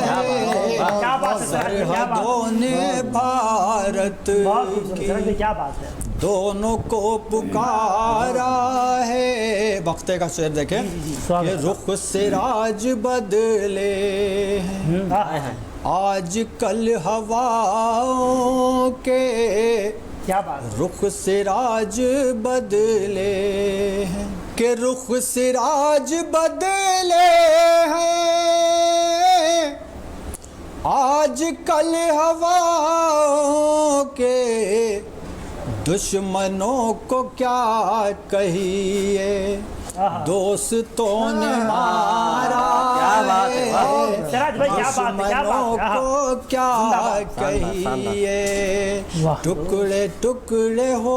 है। क्या बात है सिराज भाई, क्या बात सरहदों ने भारत बहुत खूबसूरत की सिराज भाई, क्या बात है। दोनों को पुकारा है। वक्ते का शेर देखें कि रुख सिराज बदले हैं आज कल हवाओं के। क्या बात है। रुख सिराज बदले हैं कि रुख सिराज बदले हैं आज कल हवाओं के। दुश्मनों को क्या कहिए दोस्तों ने मारा क्या बात है। है। सिराज भाई क्या बात है, क्या बात दुश्मनों है। को क्या शानदार, कहिए टुकड़े टुकड़े हो।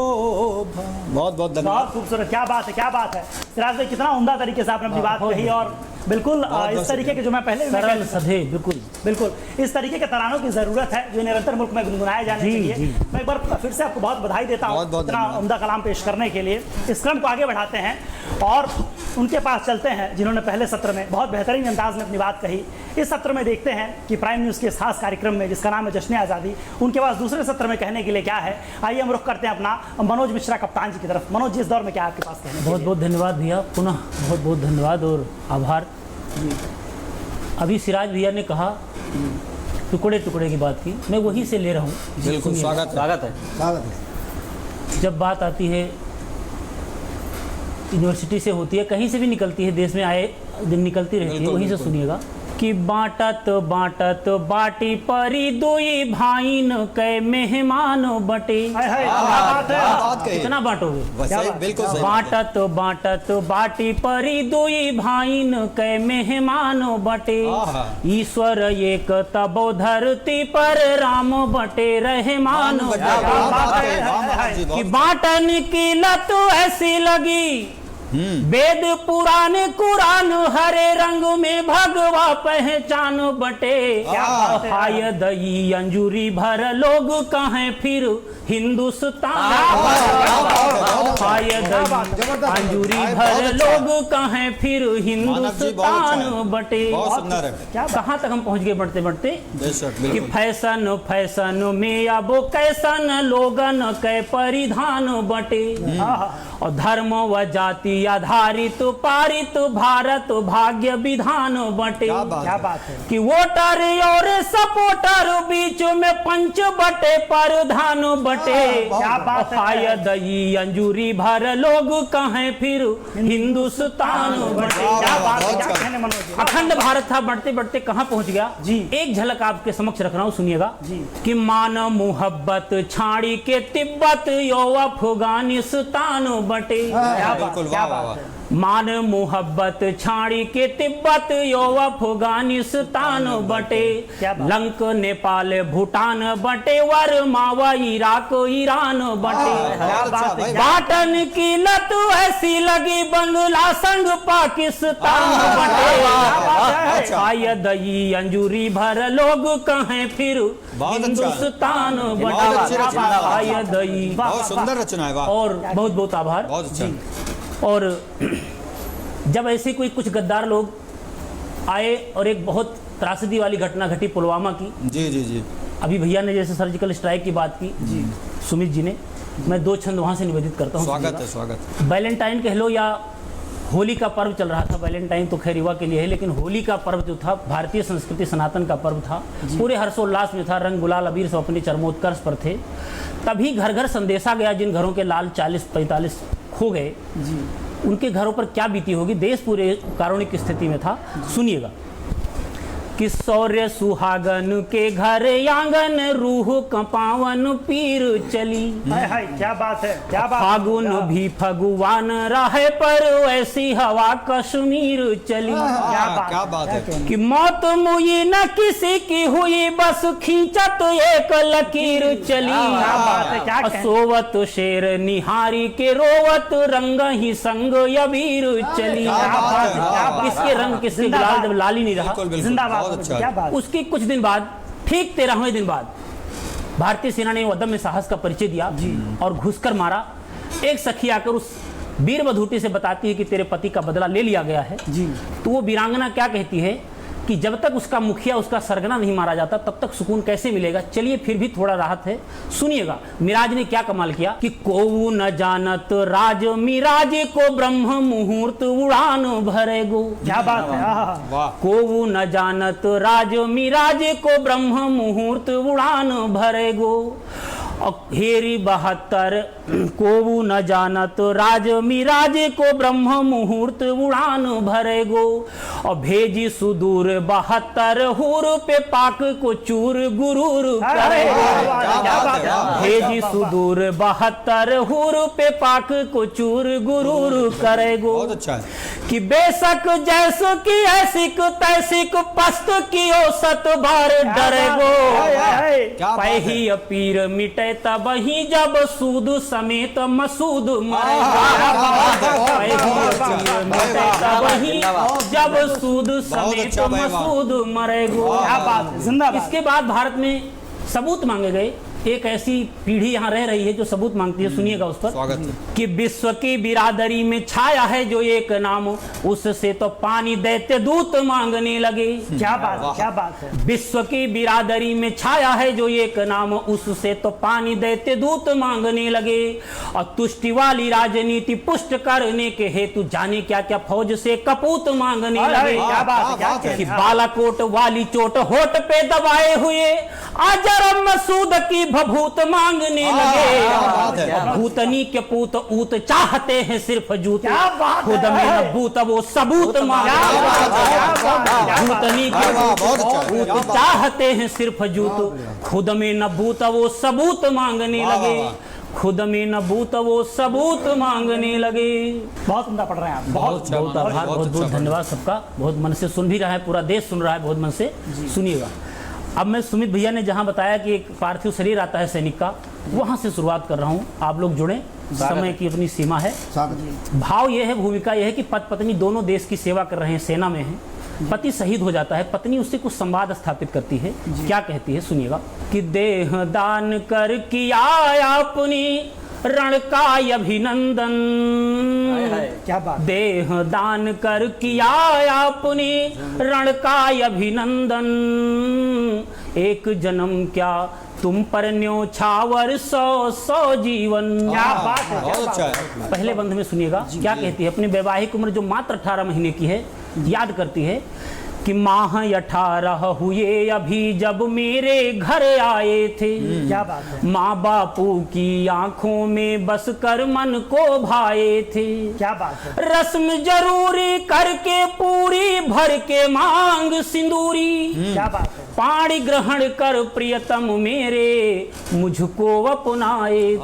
बहुत बहुत धन्यवाद। बहुत खूबसूरत। क्या बात है, क्या बात है। सिराज भाई कितना उम्दा तरीके से आपने अपनी बात कही और बिल्कुल इस तरीके के जो मैं पहले भी मैं सरल कह- सधे बिल्कुल बिल्कुल इस तरीके के तरानों की ज़रूरत है जो निरंतर मुल्क में गुनगुनाए जाने जी, चाहिए। जी। मैं एक बार फिर से आपको बहुत बधाई देता हूँ बहुत बहुत इतना धन्यवाद। उम्दा कलाम पेश करने के लिए। इस क्रम को आगे बढ़ाते हैं और उनके पास चलते हैं जिन्होंने पहले सत्र में बहुत बेहतरीन अंदाज में अपनी बात कही। इस सत्र में देखते हैं कि प्राइम न्यूज़ के इस खास कार्यक्रम में जिसका नाम है जश्न आज़ादी, उनके पास दूसरे सत्र में कहने के लिए क्या है। आइए हम रुख करते हैं अपना मनोज मिश्रा कप्तान जी की तरफ। मनोज जी इस दौर में क्या आपके पास कहने के बहुत लिए? बहुत धन्यवाद भैया, पुनः बहुत बहुत धन्यवाद और आभार। अभी सिराज भैया ने कहा टुकड़े टुकड़े की बात की, मैं वहीं से ले रहा हूँ। बिल्कुल सुनिए। स्वागत है। स्वागत है। स्वागत है। जब बात आती है यूनिवर्सिटी से होती है, कहीं से भी निकलती है, देश में आए दिन निकलती रहती है, बिल्कुल, वहीं से बिल्कुल। सुनिएगा कि बाटत बाटत बाटी परी दोई भाईन कै मेहमान बटे। हाय हाय, क्या बात है। बात कही। कितना बांटोगे? सही, बिल्कुल सही बात है। बाटत बाटत बाटी परी दोई भाईन कै मेहमान बटे। आहा। ईश्वर एक तबो धरती पर राम बटे रहमान बटे। बटे। वाह, बात है, कही, वाह, है, महाराज है। जी, कि बहुत- बांटन की लत ऐसी लगी, वेद पुराण कुरान हरे रंग में भगवा पहचान बटे। क्या बात है। हाय दई अंजूरी भर लोग कहें फिर हिंदुस्तान। हाय दई अंजूरी भर लोग कहें फिर मानव जी बहुत अच्छा हिंदुस्तान है। बटे। बहुत सुंदर है। क्या बात। कहाँ तक हम पहुँच गए बढ़ते बढ़ते बेशक कि बिल्कुल। फैशन फैशन में अब कैसन लोगन के परिधान बटे। और धर्म व जाति नारी आधारित पारित भारत भाग्य विधान बटे। क्या बात है कि वोटर और सपोर्टर बीच में पंच बटे प्रधान बटे। क्या बात है। शायद ये अंजूरी भर लोग कहें फिर हिंदुस्तान बटे। क्या बात है, क्या कहने मनोज जी। अखंड भारत था, बढ़ते बढ़ते कहां पहुंच गया जी। एक झलक आपके समक्ष रख रहा हूं, सुनिएगा जी। कि मान मुहब्बत छाड़ी के तिब्बत यो अफगानिस्तान बटे। क्या बात, बिल्कुल, क्या वाह, बात वाह, है। मान मुहब्बत छाड़ी के तिब्बत यो अफगानिस्तान बटे। क्या बात। लंक नेपाल भूटान बटे, वर्मा व इराक ईरान बटे। क्या बात है, क्या पाटन की लत ऐसी लगी बंगला संग पाकिस्तान बटे। है। शायद ये अंजूरी भर लोग कहें फिर बहुत अच्छा। हिंदुस्तान बहुत बटे। अच्छी रचना है। शायद ये बहुत सुंदर रचना है, वाह। और बहुत बहुत आभार। बहुत अच्छा। और जब ऐसे कोई कुछ गद्दार लोग आए और एक बहुत त्रासदी वाली घटना घटी पुलवामा की, जी जी जी। अभी भैया ने जैसे सर्जिकल स्ट्राइक की बात की जी, सुमित जी ने, मैं दो छंद वहां से निवेदित करता हूँ। स्वागत है, स्वागत। वैलेंटाइन कह लो या होली का पर्व चल रहा था। वैलेंटाइन तो खैर युवा के लिए है, लेकिन होली का पर्व जो था भारतीय संस्कृति सनातन का पर्व था, पूरे हर्षोल्लास में था, रंग गुलाल अबीर से अपने चरमोत्कर्ष पर थे। तभी घर घर संदेशा गया, जिन घरों के लाल 40-45 खो गए उनके घरों पर क्या बीती होगी। देश पूरे कारुणिक स्थिति में था। सुनिएगा कि सौर्य सुहागन के घर आंगन रूह कपावन पीर चली। हाय हाय, क्या बात है, क्या बात। फागुन भी फगुवान रहे पर ऐसी हवा कश्मीर चली। क्या बात है। कि मौत मुई न किसी की हुई, बस खींचत एक लकीर चली। क्या बात है, क्या कहने। सोवत शेर निहारी के रोवत रंग ही संग यबीर चली। क्या बात है, क्या बात है। किसके रंग किसके गुलाल जब लाल ही नहीं रहा। बिल्कुल बिल्कुल, जिंदाबाद, बहुत अच्छा। क्या बात। उसके कुछ दिन बाद, ठीक 13वें दिन बाद, भारतीय सेना ने अदम्य में साहस का परिचय दिया और घुसकर मारा। एक सखी आकर उस वीर बधूटी से बताती है कि तेरे पति का बदला ले लिया गया है जी। तो वो वीरांगना क्या कहती है कि जब तक उसका मुखिया, उसका सरगना नहीं मारा जाता तब तक सुकून कैसे मिलेगा। चलिए फिर भी थोड़ा राहत है, सुनिएगा मिराज ने क्या कमाल किया कि कोऊ न जानत राज मिराज को ब्रह्म मुहूर्त उड़ान भरेगो। क्या बात है। वाह। कोऊ न जानत राज मिराज को ब्रह्म मुहूर्त उड़ान भरेगो। हेरी 72 कोऊ न जानत राज मिराज को ब्रह्म मुहूर्त उड़ान भरेगो। और भेजी सुदूर 72 हुर पे पाक को चूर गुरूर करेगो। क्या बात है। भेजी सुदूर 72 हुर पे पाक को चूर गुरूर करेगो। बहुत अच्छा है। कि बेशक जैसो की ऐसिक तैसिक पस्त की औसत बार डरेगो। क्या बात है। पही पीर मिटे तब ही जब सूद समेत मसूद मरेगा। पही पीर मिटे तब ही जब सूद समेत अच्छा भाई, वाह। मसूद मरेगो। क्या बात है, जिंदाबाद। इसके बाद भारत में सबूत मांगे गए। एक ऐसी पीढ़ी यहाँ रह रही है जो सबूत मांगती है, सुनिएगा उस पर। स्वागत है। कि विश्व की बिरादरी में छाया है जो एक नाम, उससे तो पानी देते दूत मांगने लगे। क्या बात है, क्या बात है। विश्व की बिरादरी में छाया है जो एक नाम, उससे तो पानी देते दूत मांगने लगे। और तुष्टि वाली राजनीति पुष्ट करने के हेतु जाने क्या क्या फौज से कपूत मांगने लगे। क्या बात है, क्या बात है। कि बालाकोट वाली चोट होठ पे दबाए हुए आजरम मसूद की भभूत मांगने बात है। लगे। भूतनी के पूत ऊत चाहते हैं सिर्फ जूत, क्या बात खुद है। में न बूत वो सबूत मांगने क्या बात है, क्या लगे। बात है, क्या भूतनी वाह, के वाह, बहुत अच्छा, क्या पूत बात। चाहते हैं सिर्फ जूत, खुद में न बूत वो सबूत मांगने वाह, लगे। वाह, खुद में न बूत वो सबूत मांगने लगे। बहुत उम्दा पढ़ रहे हैं आप। बहुत अच्छा, बहुत आभार, बहुत बहुत अच्छा बहुत धन्यवाद सबका। बहुत मन से सुन भी रहा है, पूरा देश सुन रहा है बहुत मन से। सुनिएगा अब मैं, सुमित भैया ने जहां बताया कि एक पार्थिव शरीर आता है सैनिक का, वहां से शुरुआत कर रहा हूं। आप लोग जुड़े, समय की अपनी सीमा है। भाव यह है, भूमिका यह है कि पति पत्नी दोनों देश की सेवा कर रहे हैं, सेना में हैं। पति शहीद हो जाता है, पत्नी उससे कुछ संवाद स्थापित करती है। क्या कहती है, सुनिएगा कि देह दान कर किया अपनी रण का अभिनंदन। क्या बात। देह दान कर किया अपने रण का अभिनंदन। एक जन्म क्या तुम पर न्योछावर 100 जीवन। क्या बात है, क्या बहुत बात अच्छा है। है। पहले बंध में सुनिएगा क्या कहती है। अपनी वैवाहिक उम्र जो मात्र 18 महीने की है, याद करती है कि माह 18 हुए अभी जब मेरे घर आए थे। क्या बात है, माँ बापू की आंखों में बस कर मन को भाए थे। क्या बात है। रस्म जरूरी करके पूरी भर के मांग सिंदूरी। क्या बात है। पाणी ग्रहण कर प्रियतम मेरे मुझको अपनाए थे।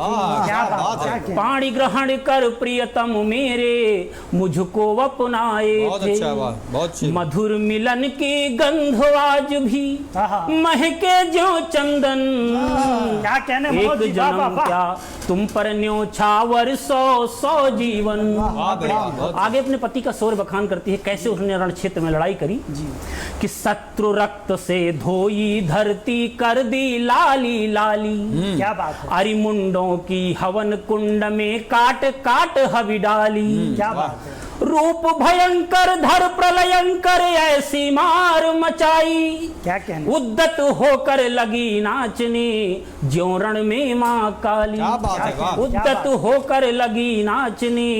क्या बात है, क्या पाणी ग्रहण कर प्रियतम मेरे मुझको अपनाए बहुत थे। अच्छा, वाह, बहुत अच्छी। मधुर मिलन की गंध आज भी आहा। महके जो चंदन। क्या कहने मनोज जी, एक वाह, वाह, जन्म वाह। क्या तुम पर न्योछावर 100 जीवन। वाह भैया, बहुत आगे अपने पति का शौर्य बखान करती है, कैसे उसने रण क्षेत्र में लड़ाई करी कि शत्रु रक्त से धोई धरती कर दी लाली लाली। क्या बात है, अरिमुंडों की हवन कुंड में काट काट हवि डाली। क्या बात है। रूप भयंकर धर प्रलयंकर ऐसी मार मचाई। क्या कहने, उद्दत होकर लगी नाचने ज्यों रण में माँ काली। क्या बात है, वाह। उद्दत होकर लगी नाचने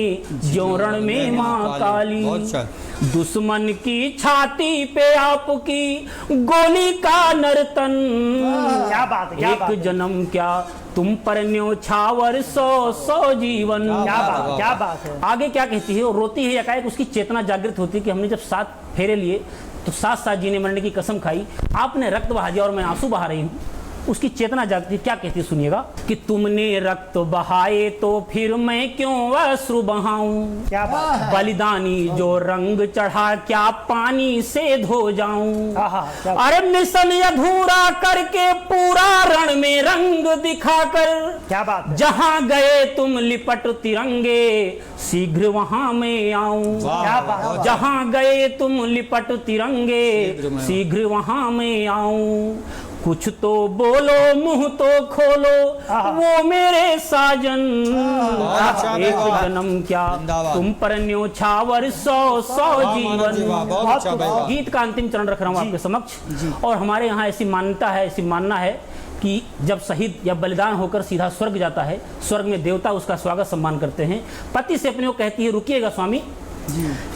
ज्यों रण में माँ काली। बहुत अच्छा। दुश्मन की छाती पे आपकी गोली का नर्तन। क्या बात है, क्या बात एक है। जन्म क्या तुम पर न्योछावर 100 जीवन। क्या बात है, क्या बात है। आगे क्या कहती है, वो रोती है, एकाएक उसकी चेतना जागृत होती है कि हमने जब 7 फेरे लिए तो 7 जीने मरने की कसम खाई, आपने रक्त बहा दिया और मैं आंसू बहा रही हूँ। उसकी चेतना जागती है, क्या कहती है सुनिएगा कि तुमने रक्त बहाए तो फिर मैं क्यों अश्रु बहाऊं। क्या बात है। बलिदानी जो रंग चढ़ा क्या पानी से धो जाऊं। आहा, क्या बात अरे मिशन अधूरा करके पूरा रण में रंग दिखाकर क्या बात है। जहां गए तुम लिपट तिरंगे शीघ्र वहां मैं आऊं। क्या बात है। जहां गए तुम लिपट तिरंगे शीघ्र मैं आऊं। शीघ्र वहां मैं आऊं। कुछ तो बोलो मुंह तो खोलो आहा। वो मेरे साजन। अच्छा, एक वाह। जन्म क्या जिंदाबाद। तुम पर न्योछावर 100 मानव जी, वाह, जीवन। बहुत अच्छा भाई, वाह। गीत का अंतिम चरण रख रहा हूँ आपके समक्ष। और हमारे यहाँ ऐसी मान्यता है, ऐसी मानना है कि जब शहीद या बलिदान होकर सीधा स्वर्ग जाता है, स्वर्ग में देवता उसका स्वागत सम्मान करते हैं। पति से अपने को कहती है रुकिएगा स्वामी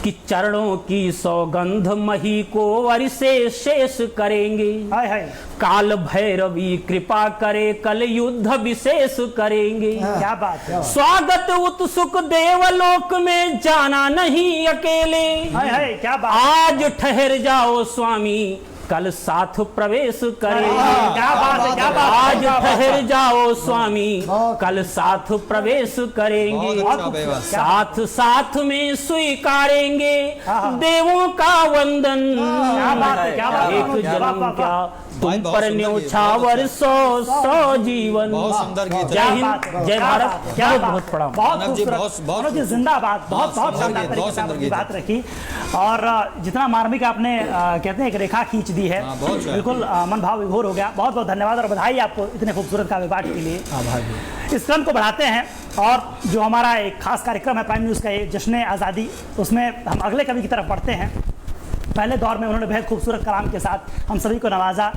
कि चरणों की सौगंध मही को वर्षे शेष करेंगे। हाय हाय। काल भैरवी कृपा करे कल युद्ध विशेष करेंगे। क्या बात है। स्वागत उत्सुक देवलोक में जाना नहीं अकेले। हाय हाय, क्या बात। आज ठहर जाओ स्वामी कल साथ प्रवेश करेंगे। क्या बात है, क्या बात आज है, क्या बात है। ठहर जाओ स्वामी कल साथ प्रवेश करेंगे। बहुत अच्छा भाई, वाह। साथ साथ में स्वीकारेंगे आहा। देवों का वंदन। क्या बात है, क्या बात है। एक वाह, जन्म वाह, क्या भाई, तुम बहुत पर सुंदर गीत, न्योछावर बहुत 100 जीवन। बहुत सुंदर गीत है। जय क्या हिंद, बात है, जय क्या भारत। बात है, क्या बहुत बात बहुत है। प्रणाम। बहुत मनोज जी, खूबसूरत। बहुत मनोज जी जिंदाबाद। बहुत बहुत बहुत शानदार सुंदर गीत, तरीके बहुत से आपने सुंदर गीत बात रखी और जितना मार्मिक आपने कहते हैं एक रेखा खींच दी है, हाँ, बहुत अच्छा। बिल्कुल मन भाव विभोर हो गया। बहुत बहुत धन्यवाद और बधाई आपको इतने खूबसूरत काव्य पाठ के लिए। इस क्रम को बढ़ाते हैं और जो हमारा एक खास कार्यक्रम है प्राइम न्यूज़ का ये जश्न आज़ादी, उसमें हम अगले कवि की तरफ बढ़ते हैं। पहले दौर में उन्होंने बेहद खूबसूरत कलाम के साथ हम सभी को नवाजा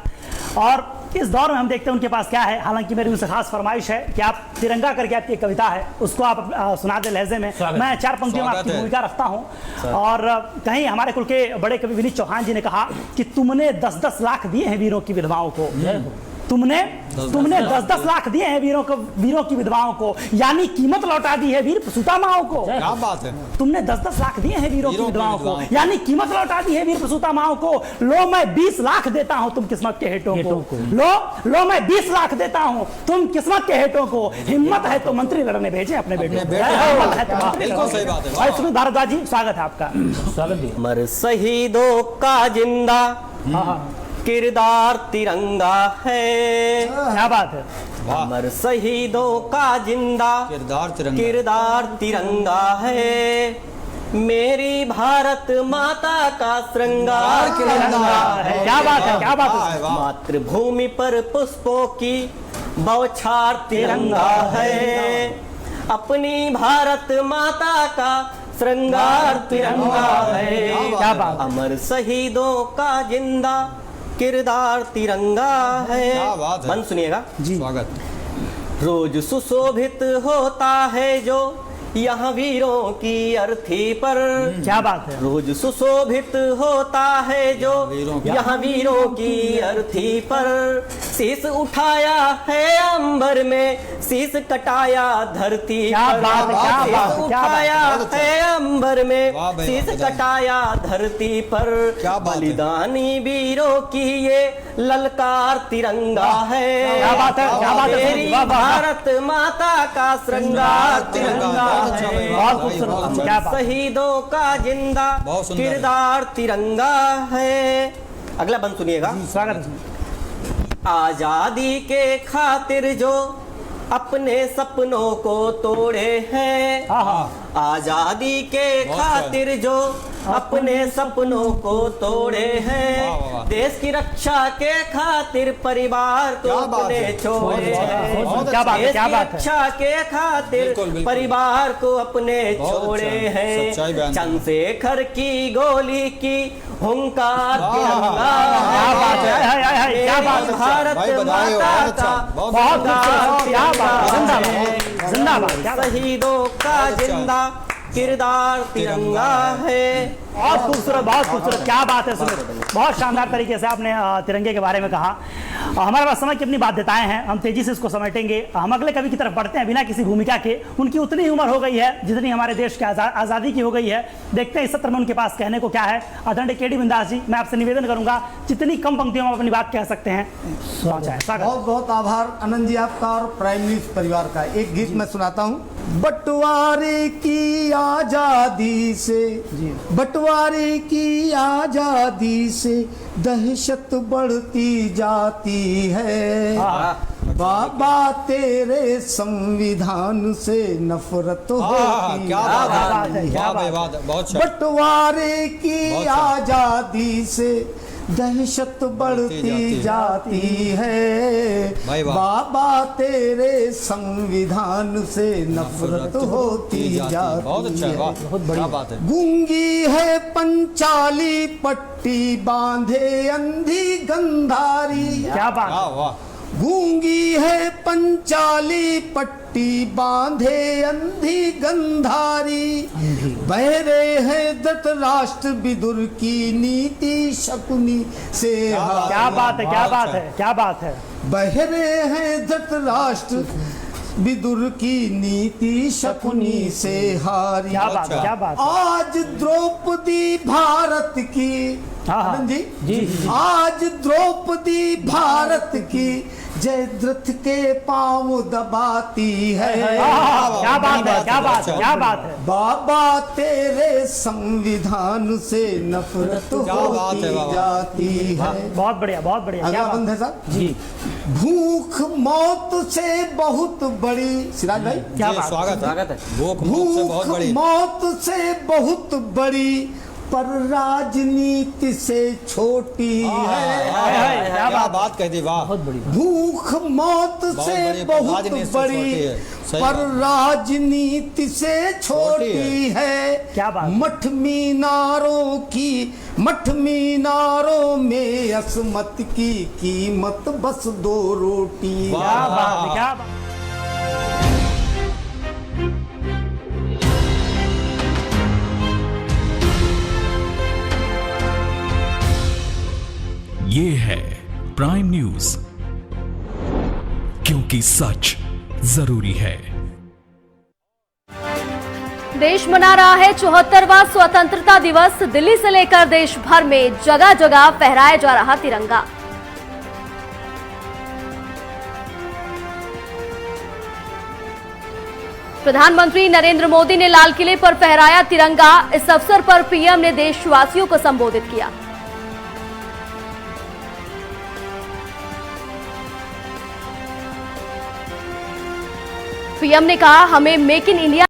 और इस दौर में हम देखते हैं उनके पास क्या है। हालांकि मेरी उनसे खास फरमाइश है कि आप तिरंगा करके आपकी एक कविता है उसको आप सुना दे लहजे में। मैं 4 पंक्तियों में स्वागत आपकी है। भूमिका रखता हूँ। और कहीं हमारे कुल के बड़े कवि विनीत चौहान जी ने कहा कि तुमने 10-10 लाख दिए हैं वीरों की विधवाओं को। तुमने 10-10 लाख दिए हैं वीरों की विधवाओं को, यानी कीमत लौटा दी है वीर प्रसूता माओं को। क्या बात है। तुमने 10-10 लाख दिए हैं वीरों की वीरों की विधवाओं को, विधवाओं। यानी कीमत लौटा दी है वीर प्रसूता माओं को। लो मैं 20 लाख देता हूं तुम किस्मत के हेटों को। लो मैं 20 लाख देता हूं तुम किस्मत के हेटों को। हिम्मत है तो मंत्री लड़ने भेजे अपने बेटों को। हिम्मत है तो मंत्री बिल्कुल लड़ने सही बात है, भेजें। वाह। और सुमित भारद्वाज जी स्वागत है आपका। स्वागत जी। मर शहीदों का जिंदा किरदार तिरंगा है। क्या बात है। वाह। अमर शहीदों का जिंदा किरदार तिरंगा। किरदार तिरंगा है। मेरी भारत माता का श्रृंगार तिरंगा है। क्या बात है, क्या बात है। वाह। मातृभूमि पर पुष्पों की बौछार तिरंगा है। अपनी भारत माता का श्रृंगार तिरंगा है। क्या बात है। अमर शहीदों का जिंदा किरदार तिरंगा है। क्या बात है। बंद सुनिएगा जी। स्वागत। रोज सुशोभित होता है जो यहाँ वीरों की अर्थी पर। क्या बात है। रोज सुशोभित होता है जो यहाँ वीरों की अर्थी पर। शीश उठाया है अंबर में, शीश कटाया धरती क्या पर। बात है, क्या बात है, शीश क्या बात है। उठाया है अंबर में, वाह भाई, शीश वाह, कटाया धरती पर। क्या बात है। बलिदानी वीरों की ये ललकार तिरंगा है। क्या बात है, क्या बात है। मेरी वाह, वाह, वाह। भारत माता का श्रृंगार तिरंगा अच्छा भाई, है। बहुत खूबसूरत, क्या बात है। शहीदों का जिंदा बहुत सुंदर है। किरदार तिरंगा है। अगला बंद सुनिएगा। स्वागत है। आजादी के खातिर जो अपने सपनों को तोड़े हैं। हाँ हाँ। आजादी के खातिर जो अपने सपनों को तोड़े हैं। वाह, वाह, वाह। देश की रक्षा के खातिर परिवार को क्या बात अपने है। छोड़े हैं। बहुत क्या बात है, देश क्या की बात है। रक्षा के खातिर बिल्कुल, बिल्कुल। परिवार को अपने बहुत छोड़े अच्छा है। सच्चाई बयान हैं। है। चंद्रशेखर की गोली की हुंकार तिरंगा क्या बात है, क्या बात है। भारत भाई, बधाई हो, माता बहुत अच्छा, का बहुत बहुत तिरंगा खूबसूरत, क्या बात है। जिंदाबाद, है। जिंदाबाद, क्या बात है। शहीदों का बहुत अच्छा। जिंदा किरदार तिरंगा है। बहुत खूबसूरत, बहुत खूबसूरत, क्या बात है सुमित। बहुत शानदार तरीके से आपने तिरंगे के बारे में कहा। हमारे पास समय की अपनी बाध्यताएं हैं, हम तेजी से इसको समेटेंगे। हम अगले कवि की तरफ बढ़ते हैं बिना किसी भूमिका के। उनकी उतनी उम्र हो गई है जितनी हमारे देश की आज़ादी की हो गई है। देखते हैं इस सत्र में उनके पास कहने को क्या है। आदरणीय के डी बिंदास जी, मैं आपसे निवेदन करूंगा जितनी कम पंक्तियों में आप अपनी बात कह सकते हैं पहुंचाएं। स्वागत। बहुत बहुत आभार आनंद जी आपका और प्राइम न्यूज परिवार का। एक गीत मैं सुनाता हूँ। बंटवारे की आजादी से, बंटवारे की आजादी से दहशत बढ़ती जाती है। बाबा तेरे संविधान से नफरत होती क्या बात है, बात क्या है। बात है। बहुत अच्छा। बंटवारे की बहुत अच्छा। आजादी से दहशत बढ़ती जाती है। भाई वाह। बाबा तेरे संविधान से नफरत होती जाती बहुत अच्छा है। वाह, है। बहुत बढ़िया बात है। गूंगी है पंचाली पट्टी बांधे अंधी गंधारी। क्या बात वाह है। वाह। गूंगी है पंचाली पट्टी बांधे अंधी गंधारी। बहरे हैं धृतराष्ट्र विदुर की नीति शकुनी से हारी। क्या बात है, क्या बात है, क्या बात है। बहरे हैं धृतराष्ट्र विदुर की नीति शकुनी से हारी। क्या बात है, क्या बात है। आज द्रौपदी भारत की, हाँ, हाँ। आनंद जी, जी। आज द्रौपदी भारत की जयद्रथ के पांव दबाती है। क्या बात है, क्या बात है, क्या बात है। बाबा तेरे संविधान से नफरत क्या बात है, होती बाबा। जाती है। बहुत बढ़िया, बहुत बढ़िया। अगला क्या बात बंद है साहब। जी। भूख मौत से बहुत बड़ी, सिराज भाई, क्या जी, बात है। स्वागत है। भूख मौत से बहुत भूख बड़ी। मौत से बहुत बड़ी पर राजनीति से छोटी है। क्या क्या बात। बात कह दी। वाह। बहुत बढ़िया। भूख मौत से बड़ी, बहुत राजनीति से बड़ी छोटी है। सही पर बात। राजनीति से छोटी है। क्या बात। मठ मीनारों में असमत की कीमत बस 2 रोटी। क्या बात है, क्या बात। ये है प्राइम न्यूज, क्योंकि सच जरूरी है। देश मना रहा है 74वां स्वतंत्रता दिवस। दिल्ली से लेकर देश भर में जगह जगह फहराया जा रहा तिरंगा। प्रधानमंत्री नरेंद्र मोदी ने लाल किले पर फहराया तिरंगा। इस अवसर पर पीएम ने देशवासियों को संबोधित किया। पीएम ने कहा, हमें मेक इन इंडिया